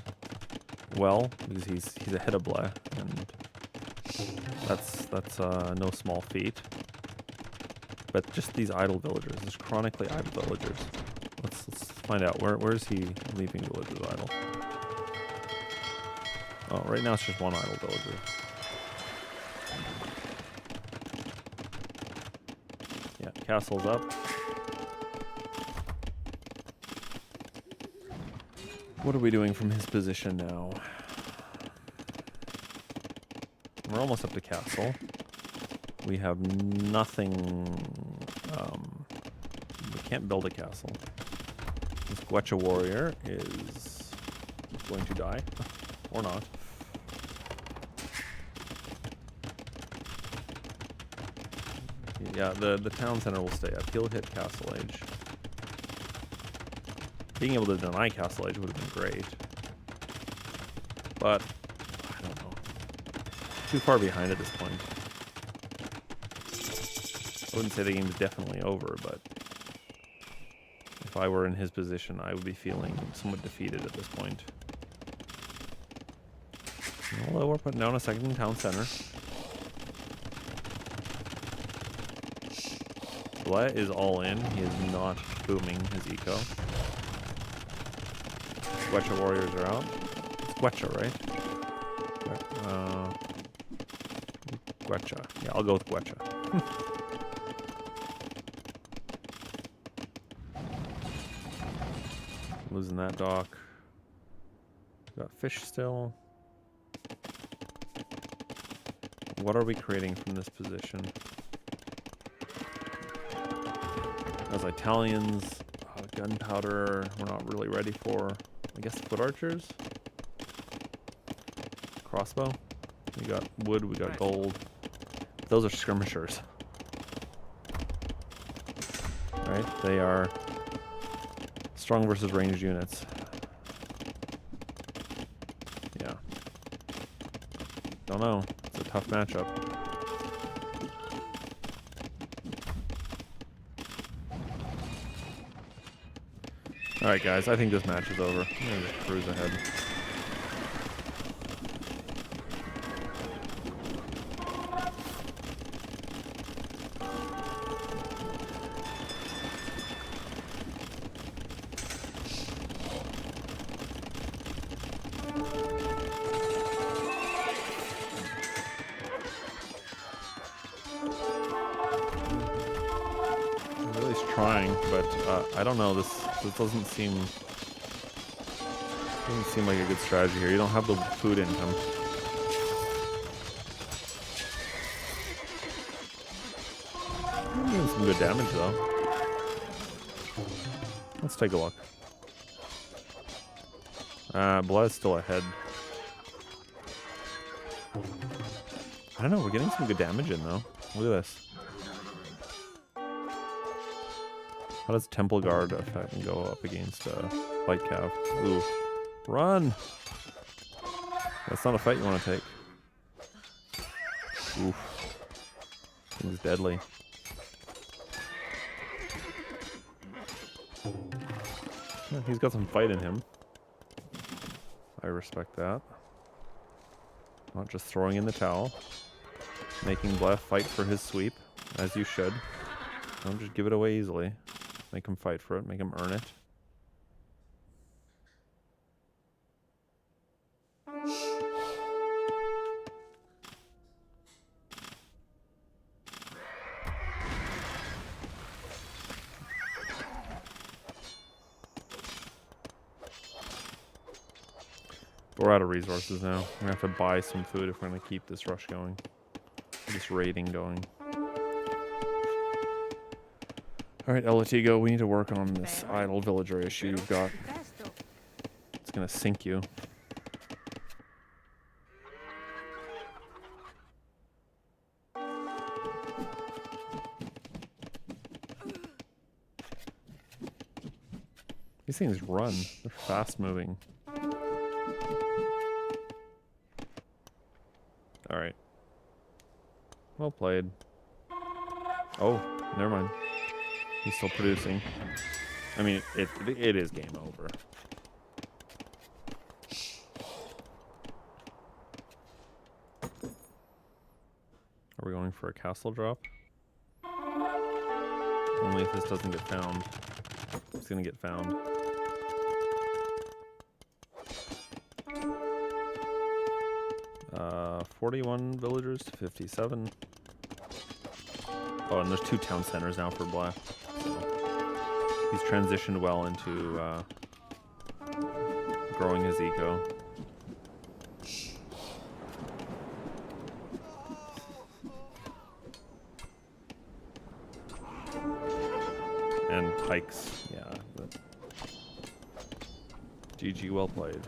well, because he's ahead of Blegh, and that's no small feat. But just these idle villagers, these chronically idle villagers. Let's find out, where is he leaving villagers idle? Oh, right now it's just 1 idle villager. Yeah, castle's up. What are we doing from his position now? We're almost up to castle. We have nothing. We can't build a castle. This Gwecha warrior is going to die. Or not. Yeah, the town center will stay up. He'll hit Castle Age. Being able to deny Castle Age would have been great. But, I don't know. Too far behind at this point. I wouldn't say the game is definitely over, but if I were in his position, I would be feeling somewhat defeated at this point. Although we're putting down a second town center. Blegh is all in. He is not booming his eco. Gwecha warriors are out. It's Gwecha, right? Gwecha. Yeah, I'll go with Gwecha. Losing that dock. Got fish still. What are we creating from this position? As Italians, gunpowder, we're not really ready for. I guess foot archers? Crossbow? We got wood, we got gold. Those are skirmishers. Right? They are strong versus ranged units. Yeah. Don't know. It's a tough matchup. Alright guys, I think this match is over. I'm gonna just cruise ahead. Trying, but I don't know. This doesn't seem like a good strategy here. You don't have the food income. I'm doing some good damage though. Let's take a look. Blegh's still ahead. I don't know. We're getting some good damage in though. Look at this. How does Temple Guard effect go up against Light Cav? Ooh. Run! That's not a fight you want to take. Oof. Thing's deadly. Yeah, he's got some fight in him. I respect that. Not just throwing in the towel. Making Blegh fight for his sweep, as you should. Don't just give it away easily. Make him fight for it, make him earn it. But we're out of resources now. We're gonna have to buy some food if we're gonna keep this rush going. This raiding going. Alright, Latigo, we need to work on this idle villager issue you've got. It's gonna sink you. These things run. They're fast moving. Alright. Well played. Oh, never mind. He's still producing. I mean, it is game over. Are we going for a castle drop? Only if this doesn't get found. It's gonna get found. Uh, 41 villagers to 57. Oh, and there's 2 town centers now for Blegh. So he's transitioned well into growing his eco. And hikes, yeah. But GG, well played.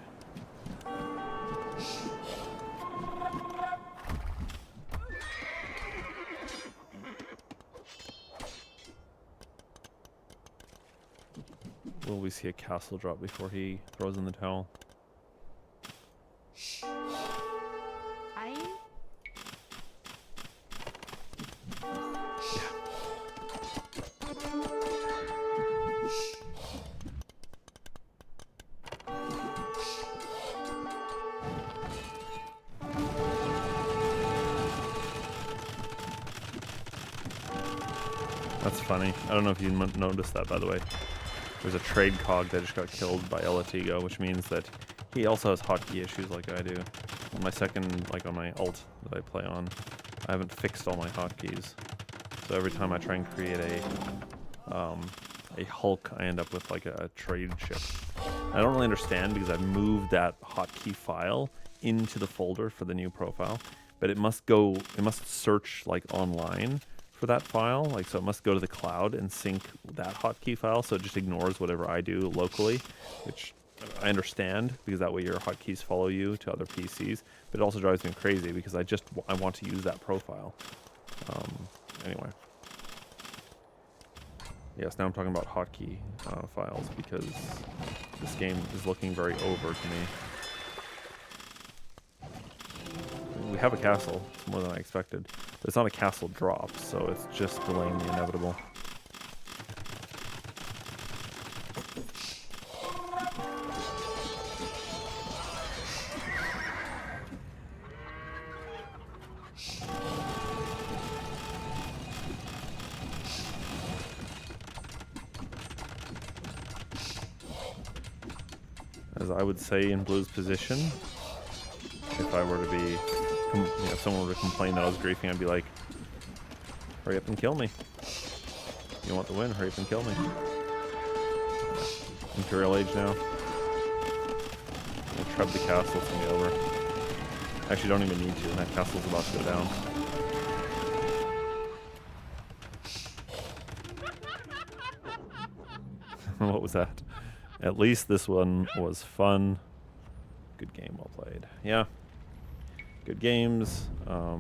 Will we see a castle drop before he throws in the towel? That's funny. I don't know if you noticed that, by the way. There's a trade cog that just got killed by Latigo, which means that he also has hotkey issues like I do. On my second, like on my alt that I play on, I haven't fixed all my hotkeys. So every time I try and create a Hulk, I end up with like a trade ship. I don't really understand because I've moved that hotkey file into the folder for the new profile, but it must search like online for that file, like, so it must go to the cloud and sync that hotkey file, so it just ignores whatever I do locally, which I understand because that way your hotkeys follow you to other PCs, but it also drives me crazy because I want to use that profile. Anyway. Yes, now I'm talking about hotkey files because this game is looking very over to me. We have a castle. It's more than I expected. But it's not a castle drop, so it's just delaying the inevitable. As I would say in Blue's position, if I were to be, if someone were to complain that I was griefing, I'd be like, hurry up and kill me. You want the win, hurry up and kill me. Imperial Age now. We'll treb the castle, it's gonna be over. Actually, don't even need to, and that castle's about to go down. What was that? At least this one was fun. Good game, well played. Yeah. Good games. I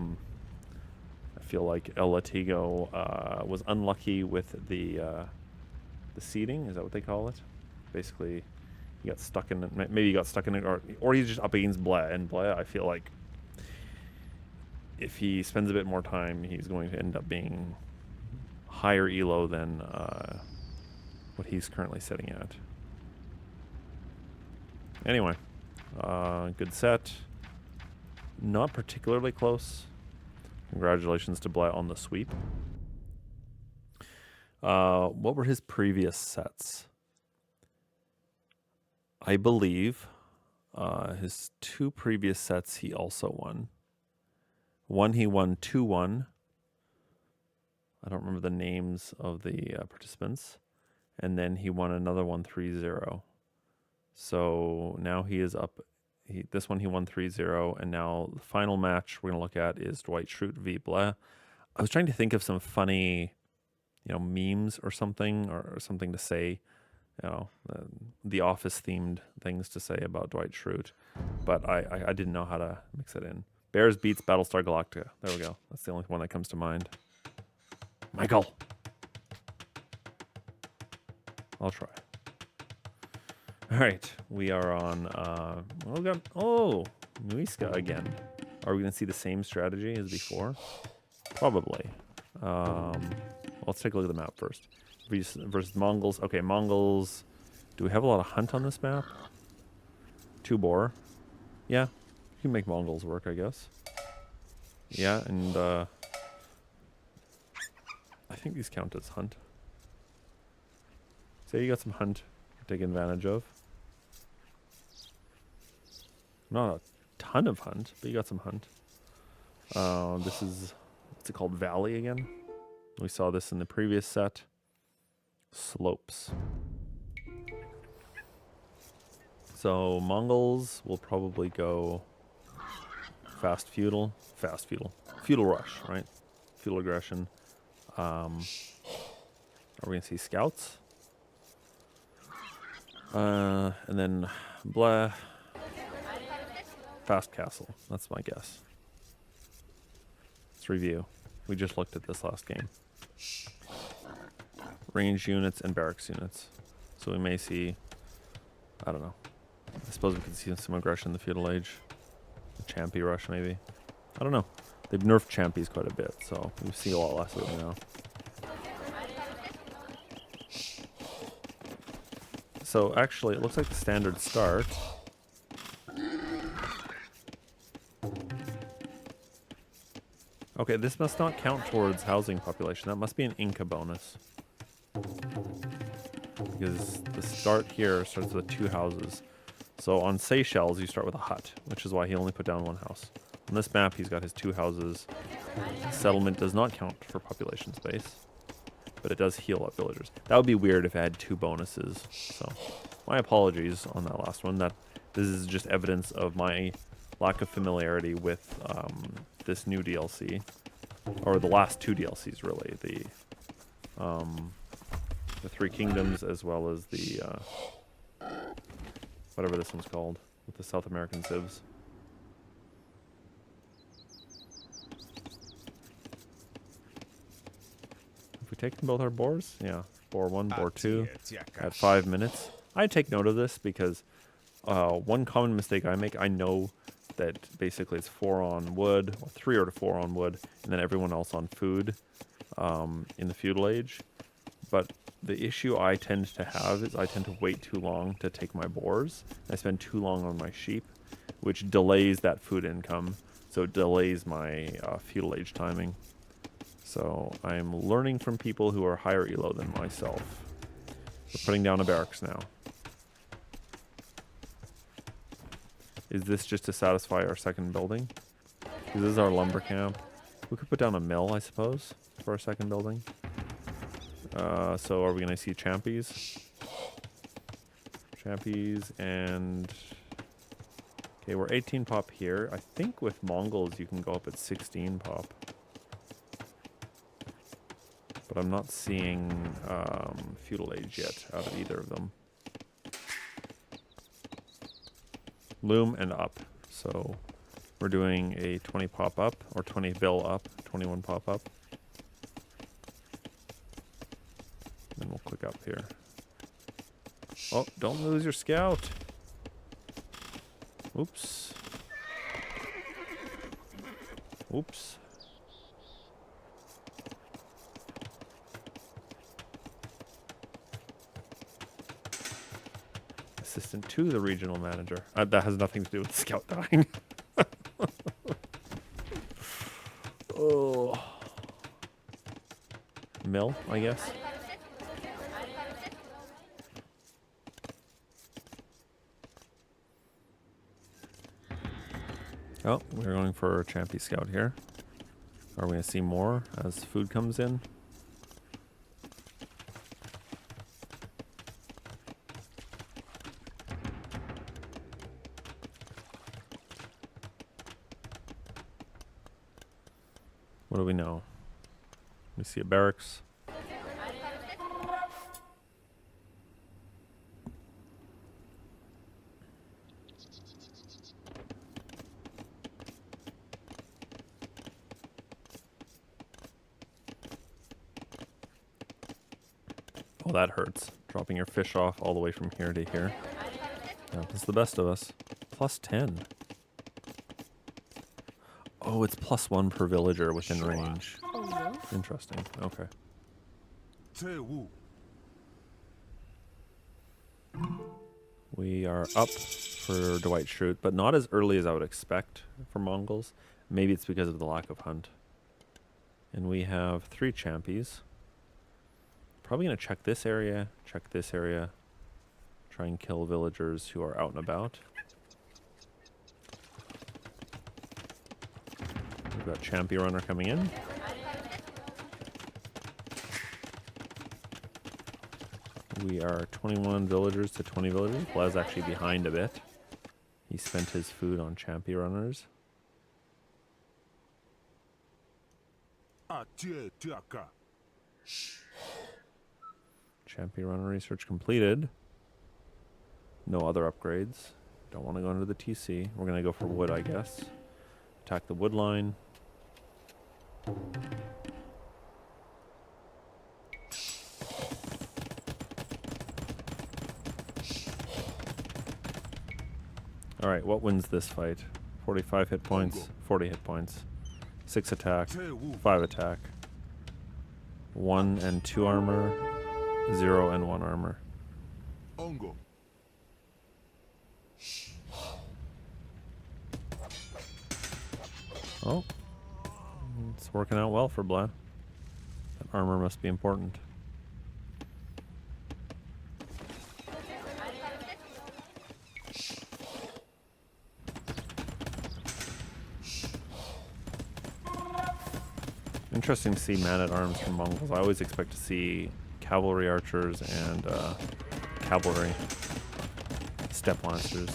feel like El Latigo was unlucky with the seeding. Is that what they call it? Basically, he got stuck in it. Maybe he got stuck in it, or he's just up against Blegh. And Blegh, I feel like if he spends a bit more time, he's going to end up being higher elo than what he's currently sitting at. Anyway, good set. Not particularly close. Congratulations to Blegh on the sweep. What were his previous sets? I believe his two previous sets he also won. One he won 2-1. I don't remember the names of the participants. And then he won another one 3-0. So now he is up. This one he won 3-0, and now the final match we're going to look at is DWIGHT5HruTE010 v Blegh. I was trying to think of some funny, memes or something to say, the Office themed things to say about DWIGHT5HruTE010, but I didn't know how to mix it in. Bears beats Battlestar Galactica. There we go. That's the only one that comes to mind. Michael. I'll try. All right, we are on. We got Muisca again. Are we going to see the same strategy as before? Probably. Let's take a look at the map first. Versus Mongols. Okay, Mongols. Do we have a lot of hunt on this map? 2 boar. Yeah, you can make Mongols work, I guess. Yeah, and I think these count as hunt. Say you got some hunt to take advantage of. Not a ton of hunt, but you got some hunt. This is, what's it called, Valley again? We saw this in the previous set. Slopes. So Mongols will probably go feudal rush, right? Feudal aggression. Are we gonna see scouts? And then Blegh, fast castle. That's my guess. Let's review. We just looked at this last game. Range units and barracks units. So we may see, I don't know. I suppose we could see some aggression in the feudal age. A champy rush maybe. I don't know. They've nerfed champies quite a bit, so we see a lot less of them now. So actually, it looks like the standard start. Okay, this must not count towards housing population. That must be an Inca bonus. Because the start here starts with 2 houses. So on Seychelles, you start with a hut, which is why he only put down 1 house. On this map, he's got his 2 houses. Settlement does not count for population space, but it does heal up villagers. That would be weird if it had 2 bonuses. So my apologies on that last one. That this is just evidence of my lack of familiarity with this new DLC, or the last 2 DLCs really. The 3 Kingdoms, as well as the whatever this one's called, with the South American civs. Have we taken both our boars? Yeah, boar 1, boar 2 at 5 minutes. I take note of this because one common mistake I make, I know that basically it's 4 on wood, or 3 or 4 on wood, and then everyone else on food in the feudal age. But the issue I tend to have is I tend to wait too long to take my boars. I spend too long on my sheep, which delays that food income. So it delays my feudal age timing. So I'm learning from people who are higher elo than myself. We're putting down a barracks now. Is this just to satisfy our second building? This is our lumber camp. We could put down a mill, I suppose, for our second building. So are we going to see champies? Champies and... Okay, we're 18 pop here. I think with Mongols you can go up at 16 pop. But I'm not seeing feudal age yet out of either of them. Loom and up. So we're doing a 20 pop up, or 20 bill up, 21 pop up. Then we'll click up here. Oh, don't lose your scout. Oops. Oops. Assistant to the regional manager. That has nothing to do with the scout dying. Oh. Mill, I guess. Oh, we're going for a champy scout here. Are we going to see more as food comes in? What do we know? We see a barracks. Oh, that hurts. Dropping your fish off all the way from here to here. That's the best of us. Plus 10. Oh, it's +1 per villager within range. Interesting. Okay. We are up for DWIGHT5HruTE010, but not as early as I would expect for Mongols. Maybe it's because of the lack of hunt. And we have 3 champies. Probably going to check this area, try and kill villagers who are out and about. We've got Champy Runner coming in. We are 21 villagers to 20 villagers. Blegh's actually behind a bit. He spent his food on champy runners. Champy runner research completed. No other upgrades. Don't want to go into the TC. We're going to go for wood, I guess. Attack the wood line. Alright, what wins this fight? 45 hit points, 40 hit points. 6 attack, 5 attack. 1 and 2 armor, 0 and 1 armor. Oh, it's working out well for Blegh. That armor must be important. Interesting to see man-at-arms from Mongols. I always expect to see cavalry archers and cavalry step lancers.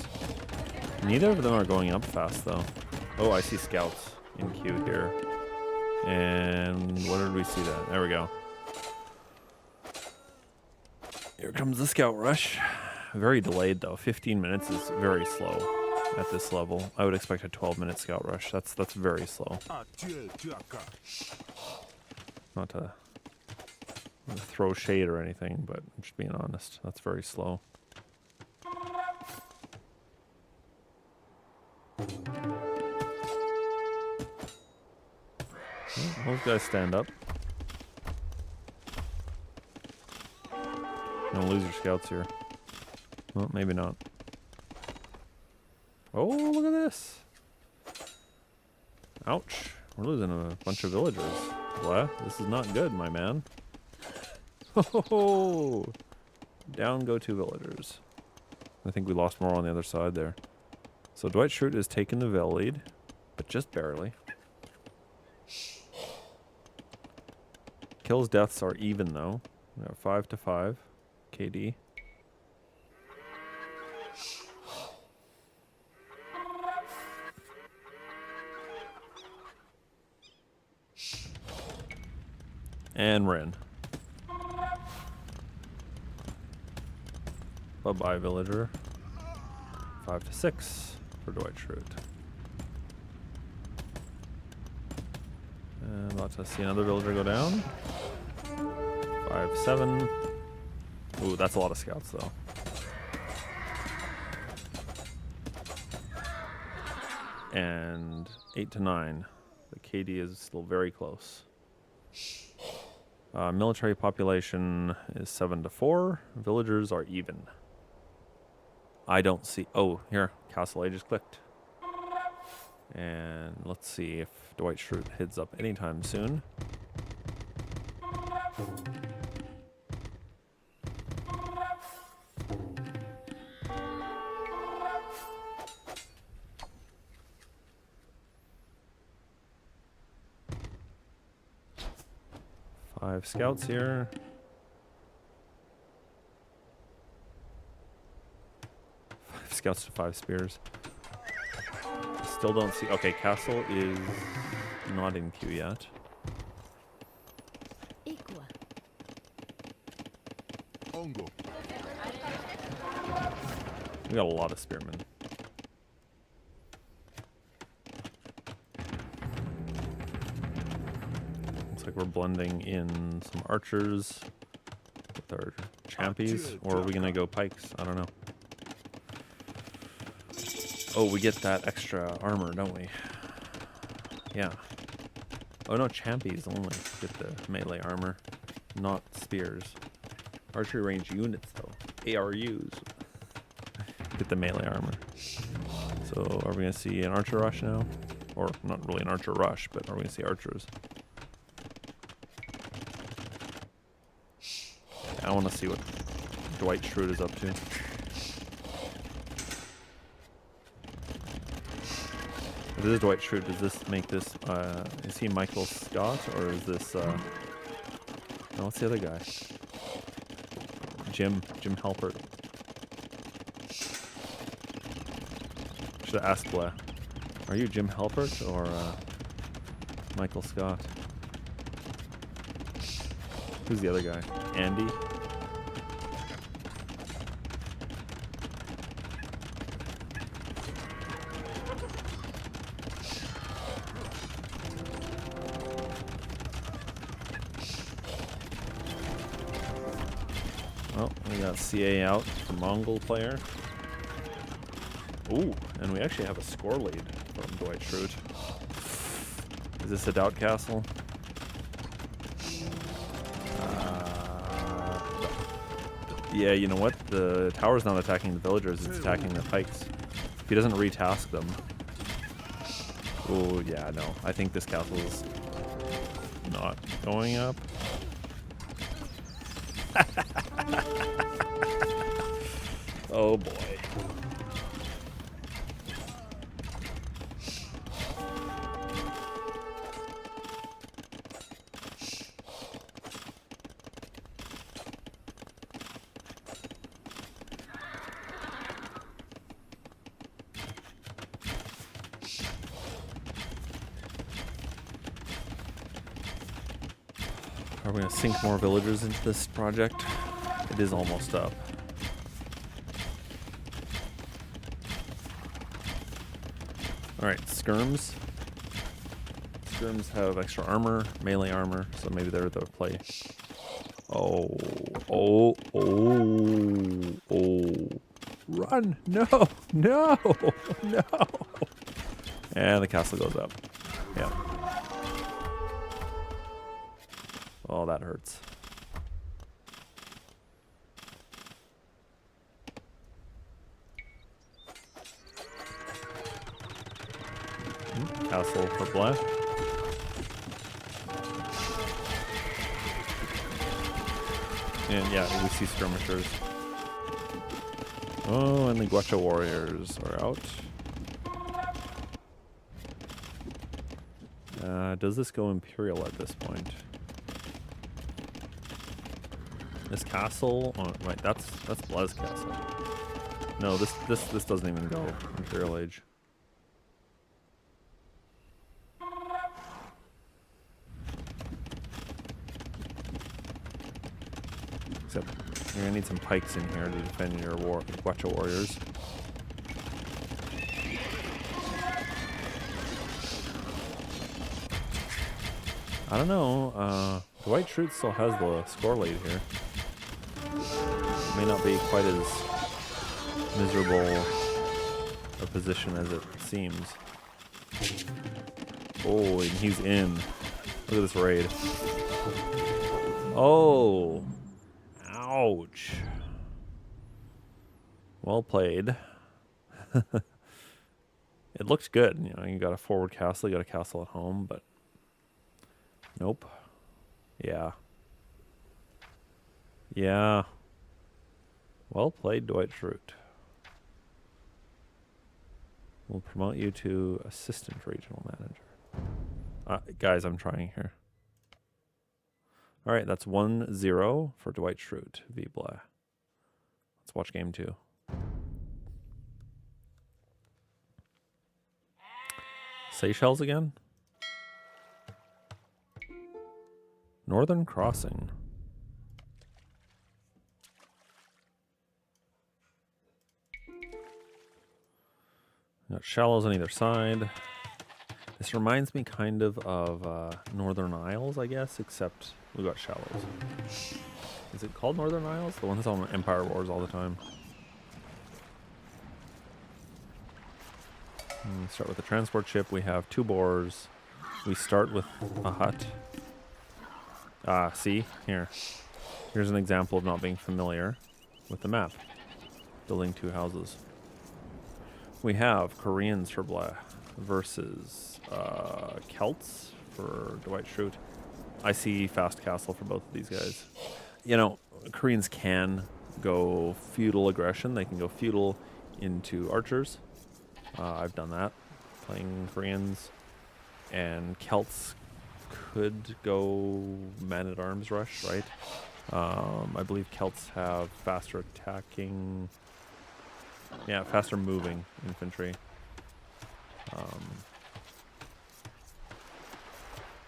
Neither of them are going up fast, though. Oh, I see scouts in queue here. And where did we see that? There we go. Here comes the scout rush. Very delayed, though. 15 minutes is very slow at this level. I would expect a 12-minute scout rush. That's very slow. Not to throw shade or anything, but I'm just being honest. That's very slow. Those guys stand up. You're gonna lose your scouts here. Well, maybe not. Oh, look at this. Ouch. We're losing a bunch of villagers. Blegh, this is not good, my man. Ho. Down go 2 villagers. I think we lost more on the other side there. So DWIGHT5HruTE is taking the Vel lead, but just barely. Kills, deaths are even though. We have 5 to 5 KD. And we're in. Bye-bye, villager. 5 to 6 for DWIGHT5HruTE. And about to see another villager go down. 5, 7. Ooh, that's a lot of scouts, though. And 8 to 9. The KD is still very close. Military population is 7 to 4. Villagers are even. I don't see... Oh, here. Castle Age is clicked. And let's see if DWIGHT5HruTE heads up anytime soon. Five scouts here. Five scouts to 5 spears. Still don't see... Okay, castle is not in queue yet. We got a lot of spearmen. Looks like we're blending in some archers with our champies, or are we gonna go pikes? I don't know. Oh, we get that extra armor, don't we? Yeah. Oh no, champies only get the melee armor, not spears. Archery range units though, ARUs, get the melee armor. So are we gonna see an archer rush now? Or not really an archer rush, but are we gonna see archers? I want to see what DWIGHT5HruTE is up to. If this is DWIGHT5HruTE, does this make this, is he Michael Scott, or is this, no, what's the other guy? Jim Halpert. Should have asked Blegh. Are you Jim Halpert or Michael Scott? Who's the other guy? Andy? Well, we got CA out, the Mongol player. Ooh, and we actually have a score lead from DWIGHT5HruTE010. Is this a doubt castle? Yeah, you know what? The tower's not attacking the villagers, it's attacking the pikes. If he doesn't retask them. Oh, yeah, no. I think this castle's not going up. Oh boy. Are we going to sink more villagers into this project? It is almost up. Alright, skirms. Skirms have extra armor, melee armor, so maybe they're the play. Oh. Run! No! No! No! And the castle goes up. Yeah. Oh, that hurts. Castle for Blegh. And yeah, we see skirmishers. Oh, and the Guacha warriors are out. Does this go Imperial at this point? This castle, oh, wait, that's Blegh's castle. No, this doesn't even go Imperial Age. Except you're gonna need some pikes in here to defend your Guacha warriors. I don't know. DWIGHT5HruTE010 still has the score lead here. May not be quite as miserable a position as it seems. Oh, and he's in. Look at this raid. Oh. Ouch. Well played. It looked good. You know, you got a forward castle, you got a castle at home, but nope. Yeah. Yeah. Well played, DWIGHT5HruTE010. We'll promote you to Assistant Regional Manager. Guys, I'm trying here. Alright, that's 1-0 for DWIGHT5HruTE010 v Blegh. Let's watch game 2. Seychelles again? Northern Crossing. Got shallows on either side. This reminds me kind of Northern Isles, I guess, except we got shallows. Is it called Northern Isles? The one that's on Empire Wars all the time. We start with the transport ship. We have 2 boars. We start with a hut. See? Here. Here's an example of not being familiar with the map. Building 2 houses. We have Koreans for Blegh versus Celts for DWIGHT5HruTE010. I see fast castle for both of these guys. You know, Koreans can go feudal aggression. They can go feudal into archers. I've done that, playing Koreans. And Celts could go man-at-arms rush, right? I believe Celts have faster attacking, yeah, faster moving infantry.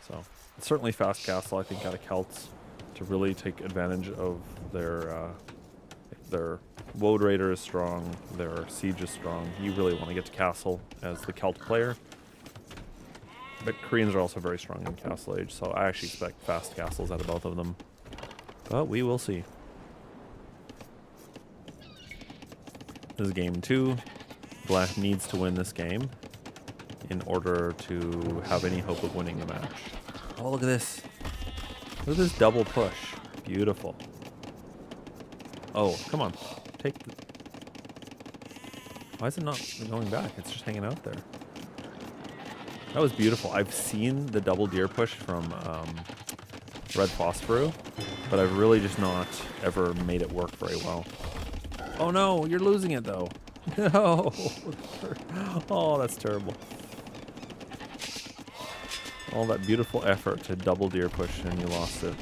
So it's certainly fast castle, I think, out of Celts to really take advantage of their Woad Raider is strong, their siege is strong. You really want to get to castle as the Celt player. But Koreans are also very strong in Castle Age, so I actually expect fast castles out of both of them. But we will see. This is game 2. Blegh needs to win this game in order to have any hope of winning the match. Oh, look at this. Look at this double push. Beautiful. Oh, come on. Take the... Why is it not going back? It's just hanging out there. That was beautiful. I've seen the double deer push from Red Phosphorus, but I've really just not ever made it work very well. Oh no, you're losing it though. No. Oh, that's terrible. All that beautiful effort to double deer push and you lost it.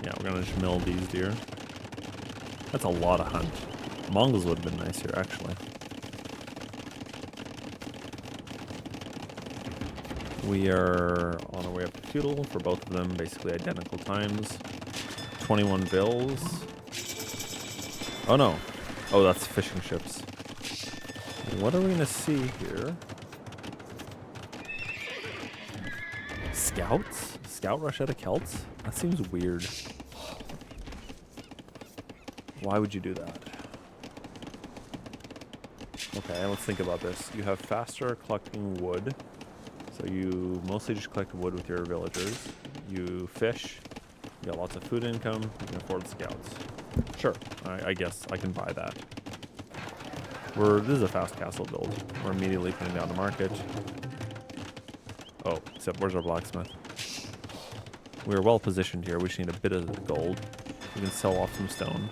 Yeah, we're gonna just mill these deer. That's a lot of hunt. Mongols would have been nice here, actually. We are on our way up to feudal for both of them, basically identical times. 21 bills. Oh no. Oh, that's fishing ships. What are we gonna see here? Scouts? Scout rush out of Celts? That seems weird. Why would you do that? Okay, let's think about this. You have faster collecting wood. So you mostly just collect wood with your villagers. You fish. You got lots of food income. You can afford scouts. Sure, I guess I can buy that. This is a fast castle build. We're immediately putting down the market. Oh, except where's our blacksmith? We're well positioned here. We just need a bit of gold. We can sell off some stone.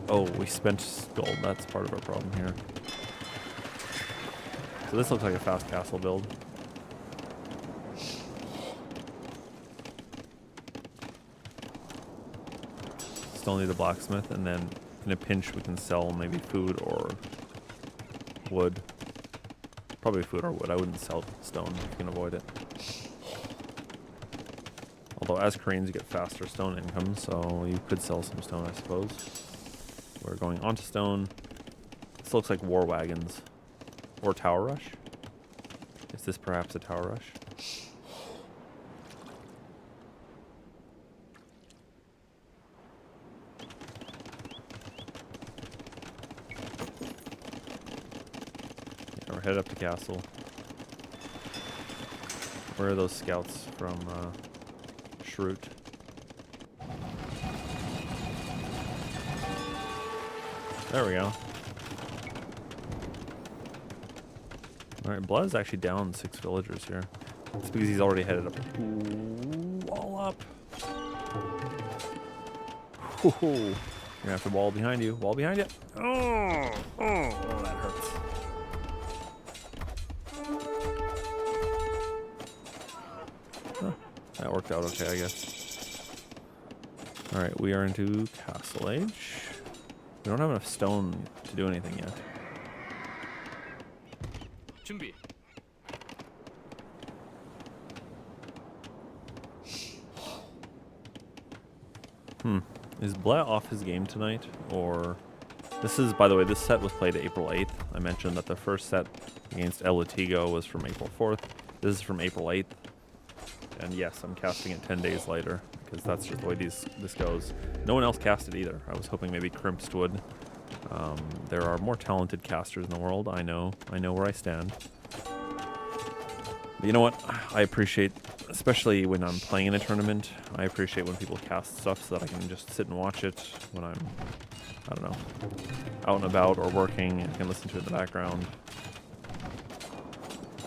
Oh, we spent gold. That's part of our problem here. So this looks like a fast castle build. Still need a blacksmith, and then in a pinch we can sell maybe food or wood. Probably food or wood. I wouldn't sell stone if you can avoid it. Although as Koreans you get faster stone income, so you could sell some stone, I suppose. We're going onto stone. This looks like war wagons. Or tower rush. Is this perhaps a tower rush? Yeah, we're headed up to castle. Where are those scouts from Shrute? There we go. Alright, Blegh is actually down 6 villagers here. It's because he's already headed up. Ooh, wall up. Ooh, you're gonna have to wall behind you. Wall behind you. Oh, that hurts. Huh, that worked out okay, I guess. Alright, we are into Castle Age. We don't have enough stone to do anything yet. 준비. Is Blegh off his game tonight? Or... This is, by the way, this set was played April 8th. I mentioned that the first set against Latigo was from April 4th. This is from April 8th. And yes, I'm casting it 10 days later, because that's just the way this goes. No one else cast it either. I was hoping maybe Crimpst would. There are more talented casters in the world. I know where I stand. But you know what? I appreciate, especially when I'm playing in a tournament, I appreciate when people cast stuff so that I can just sit and watch it when I'm, I don't know, out and about or working and can listen to it in the background.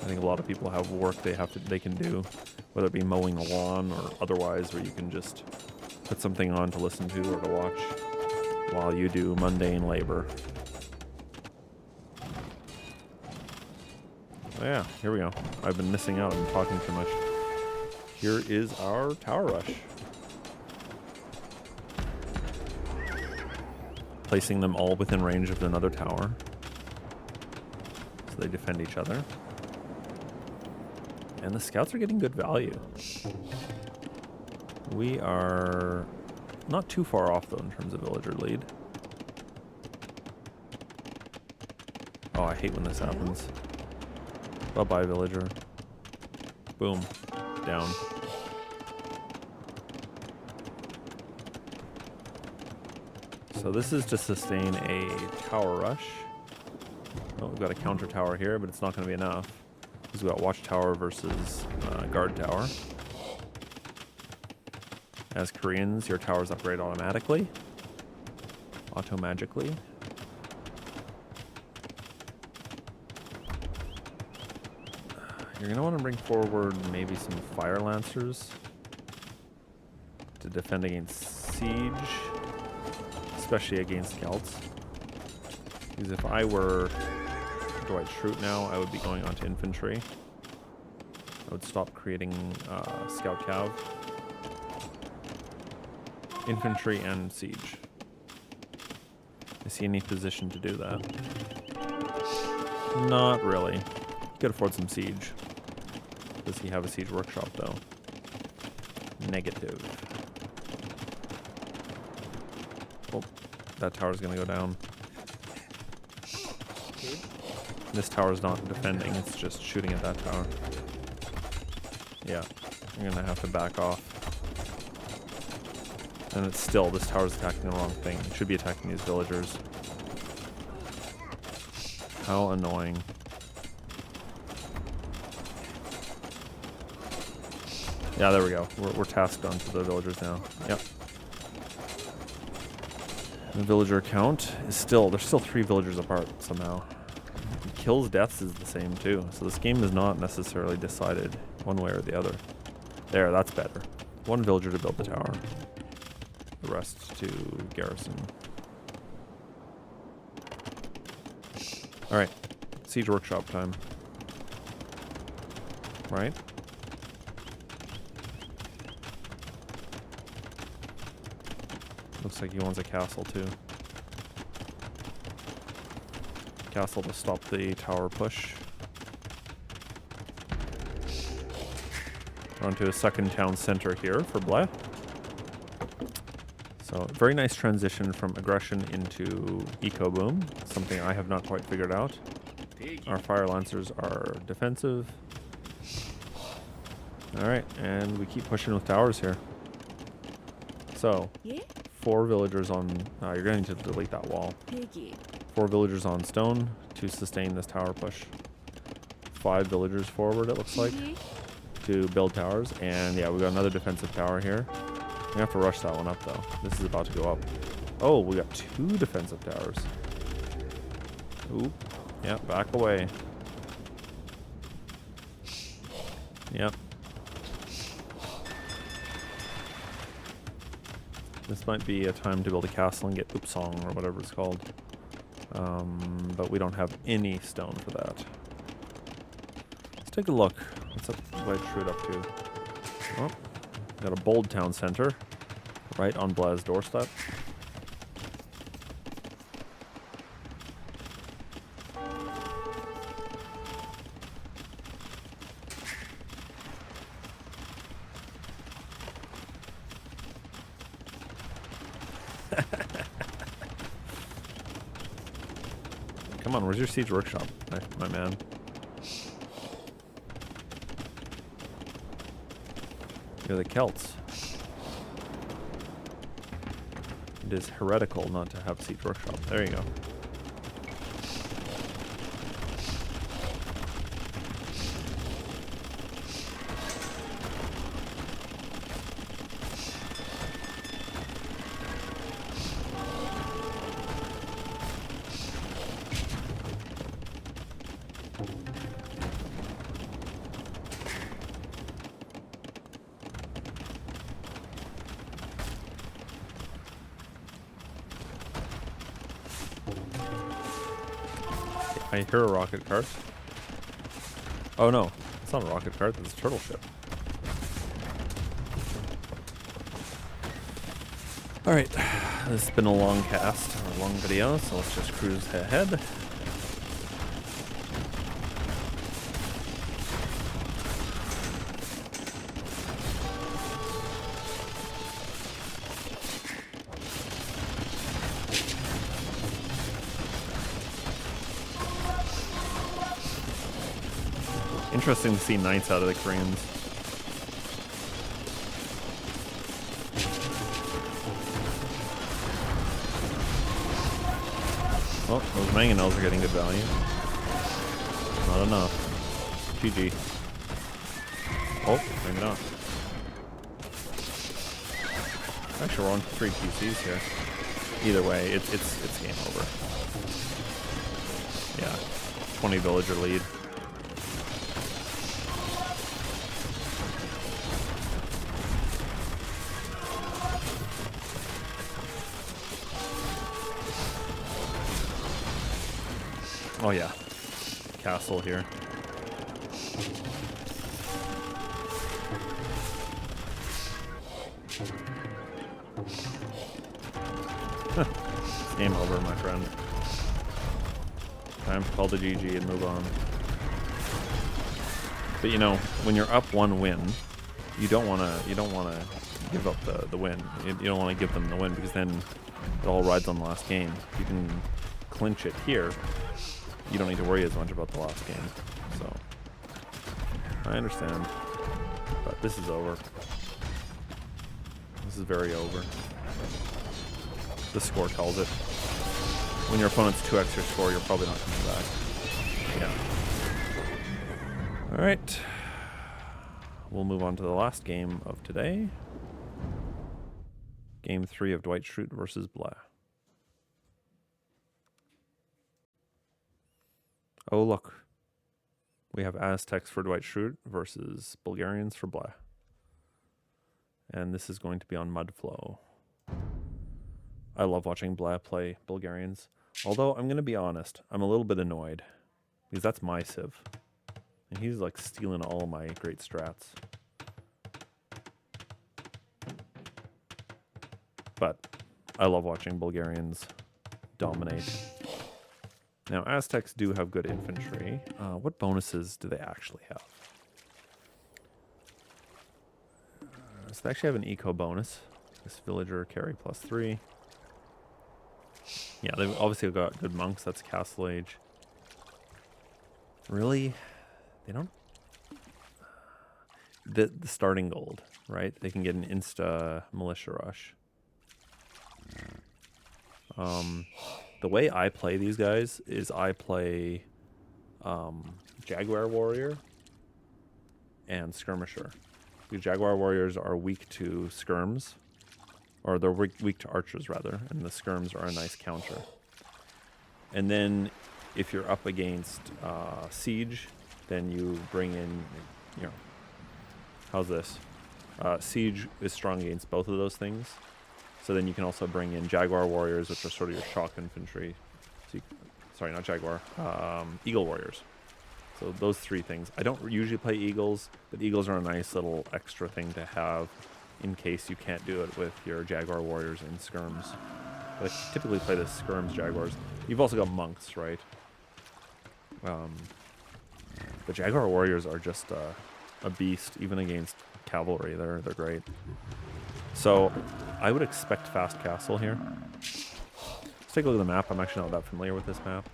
I think a lot of people have work they can do, whether it be mowing the lawn or otherwise, where you can just put something on to listen to or to watch while you do mundane labor. Oh yeah, here we go. I've been missing out and talking too much. Here is our tower rush. Placing them all within range of another tower. So they defend each other. And the scouts are getting good value. We are not too far off though in terms of villager lead. Oh, I hate when this happens. Bye-bye, villager. Boom. Down. So this is to sustain a tower rush. Oh, we've got a counter tower here, but it's not going to be enough. Because we've got watchtower versus guard tower. As Koreans, your towers upgrade automatically. Auto-magically. You're going to want to bring forward maybe some fire lancers to defend against siege, especially against scouts. Because if I were DWIGHT5HruTE now, I would be going on to infantry. I would stop creating scout cav. Infantry and siege. Is he in any position to do that? Not really. He could afford some siege. Does he have a siege workshop though? Negative. Oh, that tower's gonna go down. This tower's not defending, it's just shooting at that tower. Yeah, I'm gonna have to back off. And it's still, this tower's attacking the wrong thing. It should be attacking these villagers. How annoying. Yeah, there we go. We're tasked onto the villagers now. Yep. The villager count is still, there's still 3 villagers apart somehow. Kills, deaths is the same too. So this game is not necessarily decided one way or the other. There, that's better. 1 villager to build the tower. The rest to garrison. Alright. Siege workshop time. Right? Looks like he wants a castle too. Castle to stop the tower push. We're on to a second town center here for Blegh. So very nice transition from aggression into eco boom, something I have not quite figured out. Our fire lancers are defensive. Alright, and we keep pushing with towers here. So, 4 villagers on... you're going to need to delete that wall. 4 villagers on stone to sustain this tower push. 5 villagers forward, it looks like, to build towers. And yeah, we got another defensive tower here. We have to rush that one up, though. This is about to go up. Oh, we got 2 defensive towers. Oop. Yeah, back away. Yep. This might be a time to build a castle and get Oopsong or whatever it's called. But we don't have any stone for that. Let's take a look. What's up DWIGHT5HruTE up to? Oh, got a bold town center right on Blegh's doorstep. Come on, where's your siege workshop, my man? You're the Celts. It is heretical not to have siege workshop. There you go. I hear a rocket cart. Oh no, it's not a rocket cart, it's a turtle ship. Alright, this has been a long cast, or a long video, so let's just cruise ahead. Interesting to see knights out of the Koreans. Well, those mangonels are getting good value. Not enough. GG. Oh, maybe not. Actually, we're on 3 PCs here. Either way, it's game over. Yeah, 20 villager lead. Oh yeah, castle here. It's game over, my friend. Time to call the GG and move on. But you know, when you're up 1 win, you don't wanna give up the win. You don't want to give them the win because then it all rides on the last game. You can clinch it here. You don't need to worry as much about the last game. So, I understand. But this is over. This is very over. The score tells it. When your opponent's 2x your score, you're probably not coming back. Yeah. Alright. We'll move on to the last game of today. Game 3 of DWIGHT5HruTE versus Blegh. Oh, look. We have Aztecs for DWIGHT5HruTE versus Bulgarians for Blegh. And this is going to be on Mudflow. I love watching Blegh play Bulgarians. Although, I'm going to be honest, I'm a little bit annoyed. Because that's my civ. And he's like stealing all my great strats. But I love watching Bulgarians dominate. Now, Aztecs do have good infantry. What bonuses do they actually have? So they actually have an eco bonus. This villager carry +3. Yeah, they've obviously got good monks. That's Castle Age. Really? They don't... The starting gold, right? They can get an insta militia rush. The way I play these guys is I play Jaguar Warrior and Skirmisher. The Jaguar Warriors are weak to skirms, or they're weak to archers rather, and the skirms are a nice counter. And then if you're up against siege, then you bring in, you know, how's this? Siege is strong against both of those things. So then you can also bring in Jaguar Warriors, which are sort of your shock infantry. So sorry, not Jaguar. Eagle Warriors. So those 3 things. I don't usually play Eagles, but Eagles are a nice little extra thing to have in case you can't do it with your Jaguar Warriors and Skirms. But I typically play the Skirms Jaguars. You've also got monks, right? The Jaguar Warriors are just a beast, even against cavalry. They're great. So I would expect fast castle here. Let's take a look at the map. I'm actually not that familiar with this map.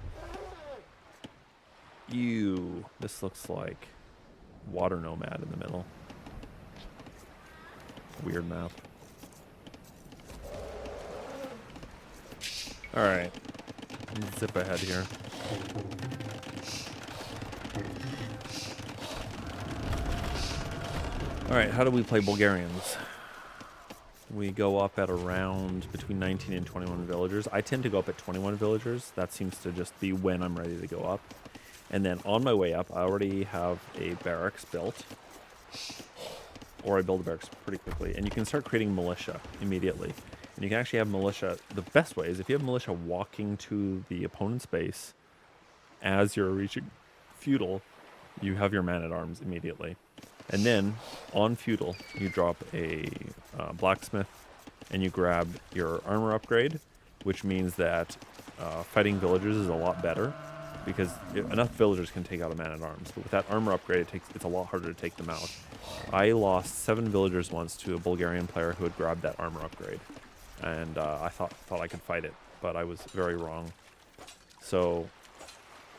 Ew, this looks like Water Nomad in the middle. Weird map. Alright, let's zip ahead here. Alright, how do we play Bulgarians? We go up at around between 19 and 21 villagers. I tend to go up at 21 villagers. That seems to just be when I'm ready to go up. And then on my way up, I already have a barracks built. Or I build a barracks pretty quickly. And you can start creating militia immediately. And you can actually have militia. The best way is if you have militia walking to the opponent's base as you're reaching feudal, you have your man-at-arms immediately. And then, on feudal, you drop a blacksmith, and you grab your armor upgrade, which means that fighting villagers is a lot better, because enough villagers can take out a man-at-arms. But with that armor upgrade, it's a lot harder to take them out. I lost 7 villagers once to a Bulgarian player who had grabbed that armor upgrade, and I thought I could fight it, but I was very wrong. So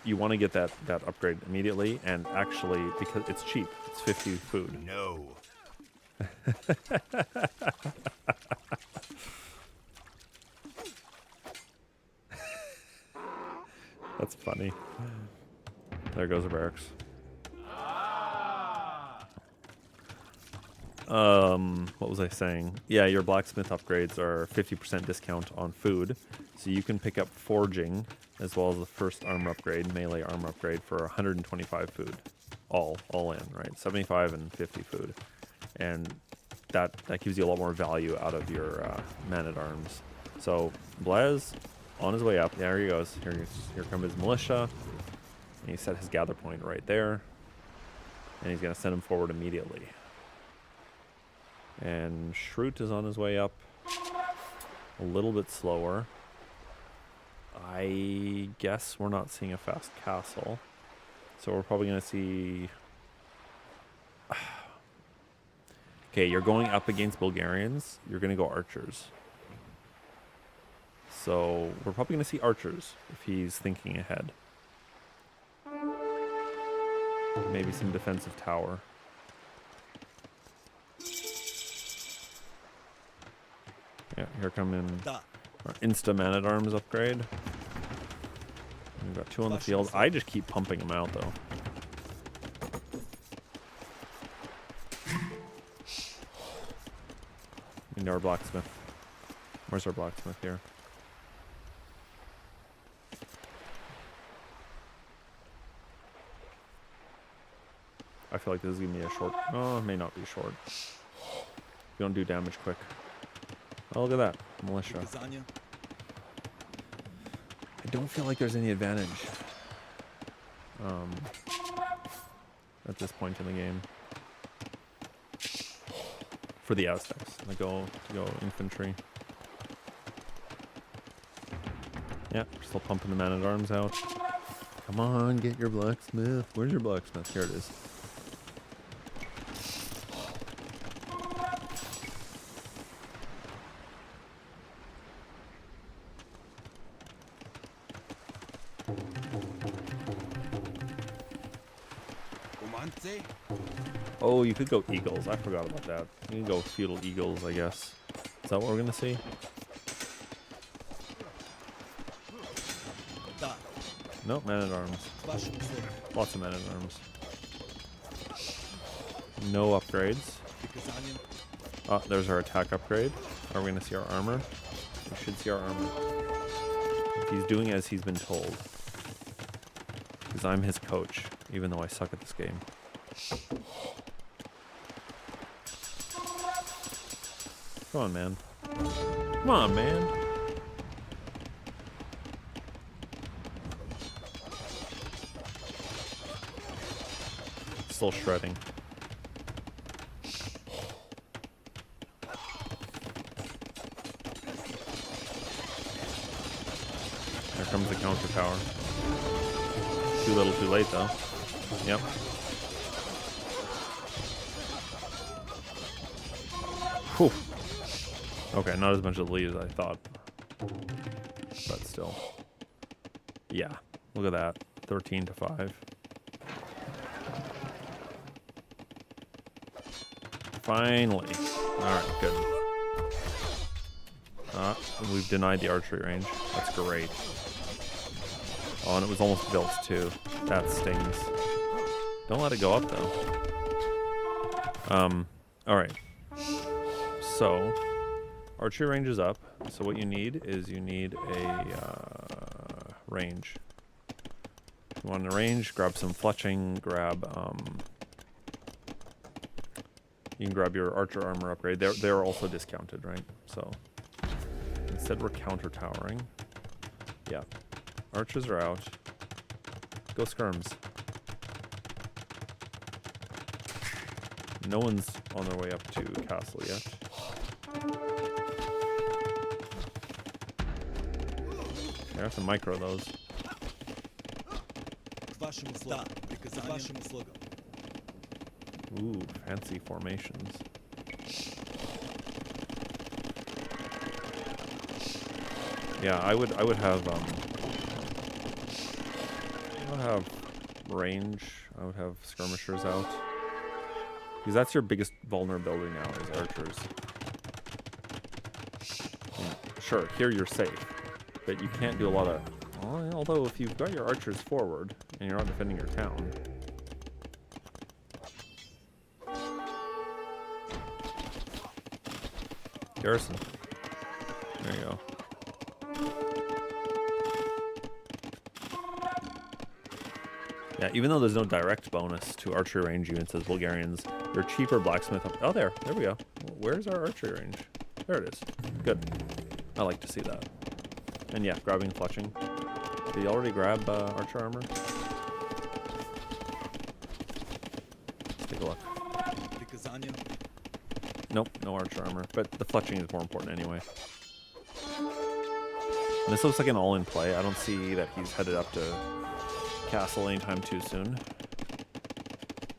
you want to get that upgrade immediately, and actually, because it's cheap, it's 50 food. No. That's funny. There goes the barracks. What was I saying? Yeah, your blacksmith upgrades are 50% discount on food, so you can pick up forging as well as the first armor upgrade, melee armor upgrade, for 125 food, all in, right? 75 and 50 food, and that gives you a lot more value out of your man-at-arms. So Blegh on his way up. There he goes. Here come his militia, and he set his gather point right there, and he's gonna send him forward immediately. And TTLC is on his way up, a little bit slower. I guess we're not seeing a fast castle, so we're probably going to see... Okay, you're going up against Bulgarians, you're going to go archers. So we're probably going to see archers if he's thinking ahead. Maybe some defensive tower. Yeah, here come in our Insta Man-at-Arms upgrade. We've got 2 on the field. I just keep pumping them out, though. Into our blacksmith. Where's our blacksmith here? I feel like this is going to be a short... Oh, it may not be short. We don't do damage quick. Oh, look at that. Militia. I don't feel like there's any advantage at this point in the game for the Aztecs to go infantry. Yeah, we're still pumping the man-at-arms out. Come on, get your blacksmith. Where's your blacksmith? Here it is. Oh, you could go eagles. I forgot about that. You can go feudal eagles, I guess. Is that what we're gonna see? Nope, man-at-arms. Lots of man-at-arms. No upgrades. Oh, there's our attack upgrade. Are we gonna see our armor? We should see our armor. If he's doing as he's been told. Because I'm his coach, even though I suck at this game. Come on, man. Come on, man. Still shredding. There comes the counter tower. Too little, too late, though. Yep. Whew. Okay, not as much of the lead as I thought. But still. Yeah, look at that. 13-5. Finally. Alright, good. We've denied the archery range. That's great. Oh, and it was almost built too. That stings. Don't let it go up though. Alright. So, archery range is up. So what you need is a range. If you want a range, grab some fletching, grab you can grab your archer armor upgrade. They're also discounted, right? So instead we're counter towering. Yeah. Archers are out. Go skirms. No one's on their way up to castle yet. I have to micro those. Ooh, fancy formations. Yeah, I would have range. I would have skirmishers out. Because that's your biggest vulnerability now is archers. Yeah, sure, here you're safe. But you can't do a lot of... Well, although if you've got your archers forward and you're not defending your town... Garrison. There you go. Yeah, even though there's no direct bonus to archery range units as Bulgarians, they're cheaper blacksmith... Oh, there we go. Where's our archery range? There it is. Good. I like to see that. And yeah, grabbing fletching. Did you already grab archer armor? Let's take a look. Nope, no archer armor. But the fletching is more important anyway. And this looks like an all-in play. I don't see that he's headed up to castle anytime too soon.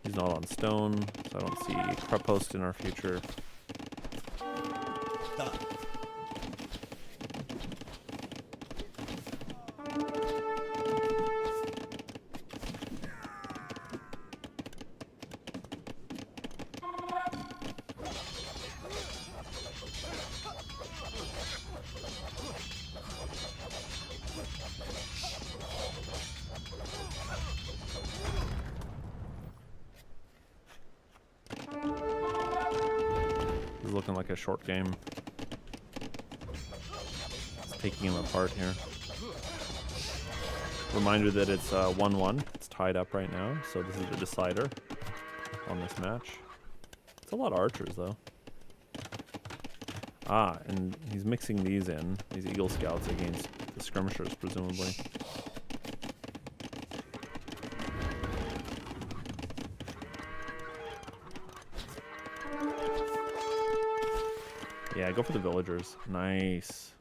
He's not on stone, so I don't see prep post in our future. Looking like a short game. It's taking him apart here. Reminder that it's 1-1. It's tied up right now, so this is a decider on this match. It's a lot of archers, though. Ah, and he's mixing these in, these Eagle Scouts, against the skirmishers, presumably. Yeah, go for the villagers. Nice.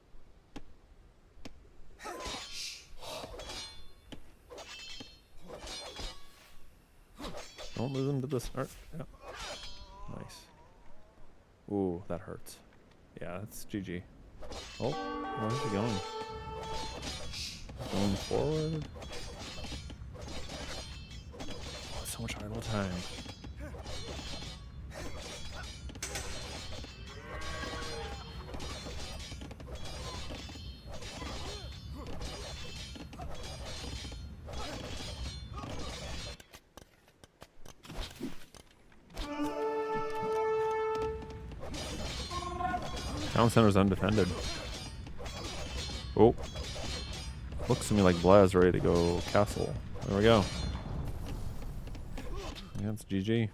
Don't lose them to this. Yeah. Nice. Ooh, that hurts. Yeah, that's GG. Oh, where's he going? Going forward. Oh, so much idle time. Town center's undefended. Oh. Looks to me like Blegh's ready to go castle. There we go. Yeah, it's GG.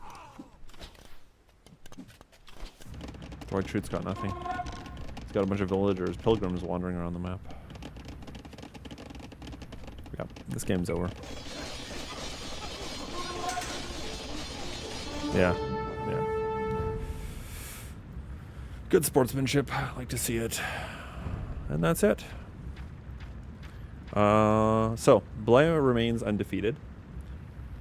DWIGHT5HruTE010's got nothing. He's got a bunch of villagers, pilgrims wandering around the map. Yeah, this game's over. Yeah. Yeah. Good sportsmanship. I like to see it. And that's it. So, Blegh remains undefeated.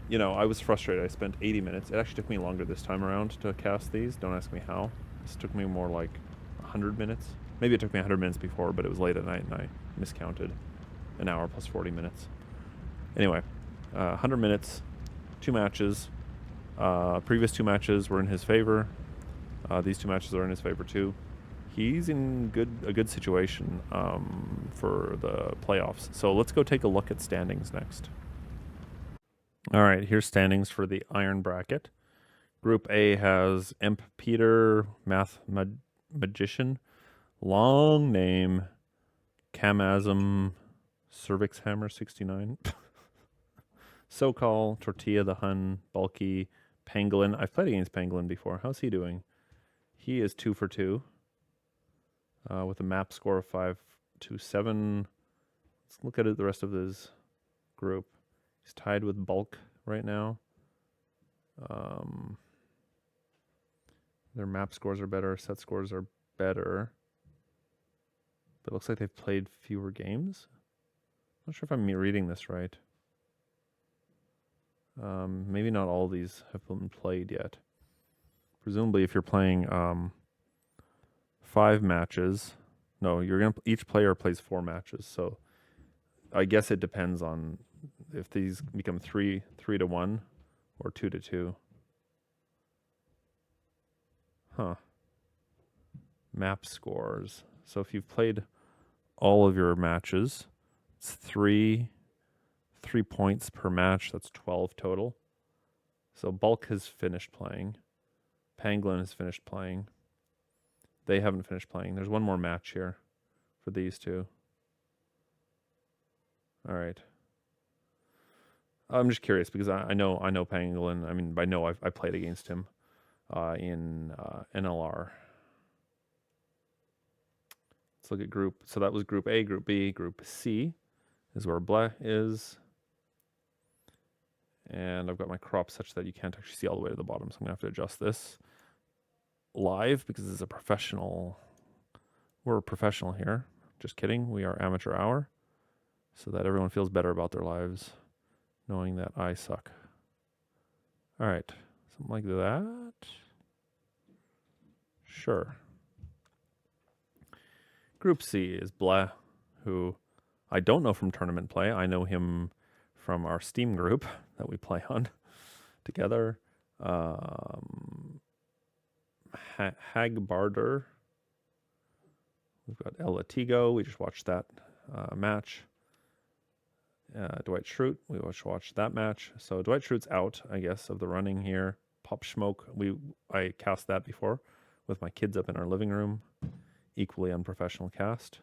You know, I was frustrated. I spent 80 minutes. It actually took me longer this time around to cast these. Don't ask me how. This took me more like 100 minutes. Maybe it took me 100 minutes before, but it was late at night and I miscounted. An hour plus 40 minutes. Anyway, 100 minutes, 2 matches. Previous 2 matches were in his favor. These 2 matches are in his favor too. He's in a good situation for the playoffs. So let's go take a look at standings next. All right, here's standings for the Iron Bracket. Group A has Imp Peter, Math Magician, long name, Camazum, Cervix Hammer 69, Sokol, Tortilla the Hun, Bulky, Pangolin. I've played against Pangolin before. How's he doing? He is 2 for 2 with a map score of 527. Let's look at the rest of his group. He's tied with Bulk right now. Their map scores are better. Set scores are better. But it looks like they've played fewer games. Not sure if I'm reading this right. Maybe not all these have been played yet. Presumably, if you're playing 5 matches, no, you're gonna each player plays 4 matches. So I guess it depends on if these become 3-1 or 2-2. Huh. Map scores. So if you've played all of your matches, it's 3 points per match. That's 12 total. So Bulk has finished playing. Pangolin has finished playing. They haven't finished playing. There's one more match here for these two. All right. I'm just curious because I know Pangolin. I mean, I know I played against him in NLR. Let's look at group. So that was Group A, Group B, Group C is where Blegh is. And I've got my crop such that you can't actually see all the way to the bottom. So I'm going to have to adjust this live because this is a professional. We're a professional here. Just kidding. We are amateur hour so that everyone feels better about their lives knowing that I suck. All right. Something like that. Sure. Group C is Blegh, who I don't know from tournament play. I know him from our Steam group that we play on together. Hagbarder. We've got Latigo. We just watched that match. DWIGHT5HruTE010. We just watched that match. So DWIGHT5HruTE010's out, I guess, of the running here. Pop Smoke. I cast that before with my kids up in our living room. Equally unprofessional cast.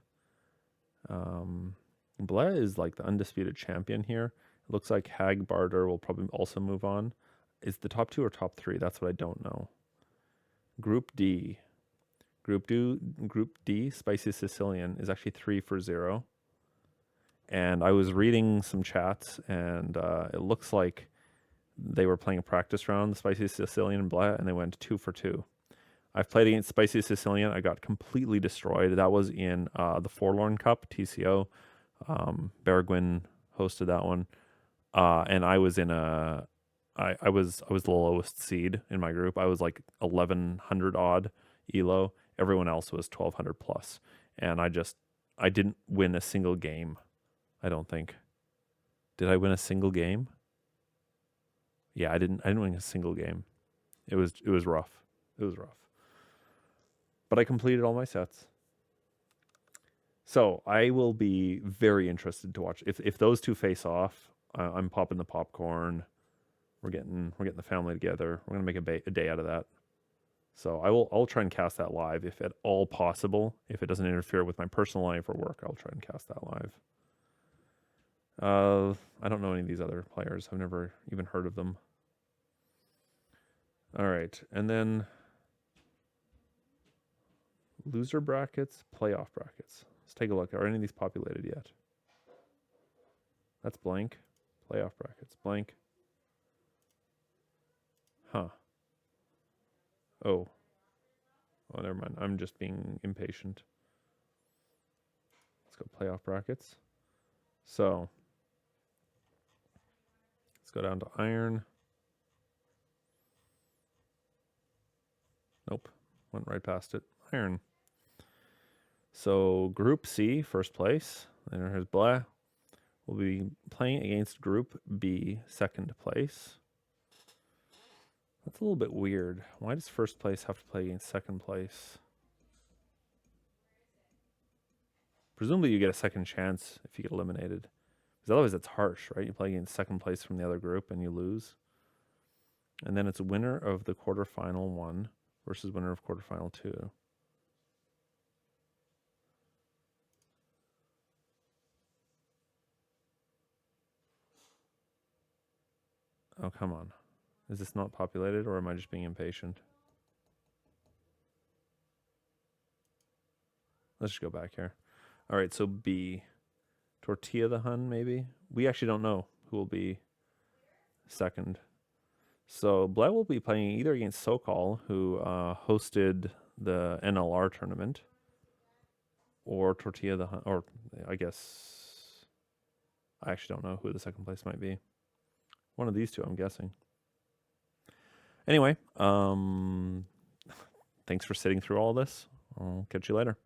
Blegh is like the undisputed champion here. It looks like Hagbarder will probably also move on. Is the top 2 or top 3? That's what I don't know. Group D. Group D, Spicy Sicilian, is actually 3-0. And I was reading some chats, and it looks like they were playing a practice round, the Spicy Sicilian and Blegh, and they went 2-2. I've played against Spicy Sicilian. I got completely destroyed. That was in the Forlorn Cup, TCO. Bergwin hosted that one. And I was in I was the lowest seed in my group. I was like 1100 odd elo. Everyone else was 1200 plus. And I didn't win a single game. I don't think. Did I win a single game? Yeah, I didn't win a single game. It was rough. It was rough. But I completed all my sets. So I will be very interested to watch if those two face off. I'm popping the popcorn. We're getting the family together. We're gonna make a day out of that. So I'll try and cast that live if at all possible. If it doesn't interfere with my personal life or work, I'll try and cast that live. I don't know any of these other players. I've never even heard of them. All right, and then loser brackets, playoff brackets. Let's take a look. Are any of these populated yet? That's blank. Playoff brackets, blank. Huh. Oh, never mind. I'm just being impatient. Let's go playoff brackets. So let's go down to iron. Nope, went right past it. Iron. So Group C, first place. There's Blegh. We'll be playing against Group B, second place. That's a little bit weird. Why does first place have to play against second place? Presumably you get a second chance if you get eliminated. Because otherwise it's harsh, right? You play against second place from the other group and you lose. And then it's winner of the quarterfinal 1 versus winner of quarterfinal 2. Oh, come on. Is this not populated or am I just being impatient? Let's just go back here. All right, so B. Tortilla the Hun, maybe? We actually don't know who will be second. So Blegh will be playing either against Sokol, who hosted the NLR tournament, or Tortilla the Hun, or I guess I actually don't know who the second place might be. One of these two, I'm guessing. Anyway, thanks for sitting through all this. I'll catch you later.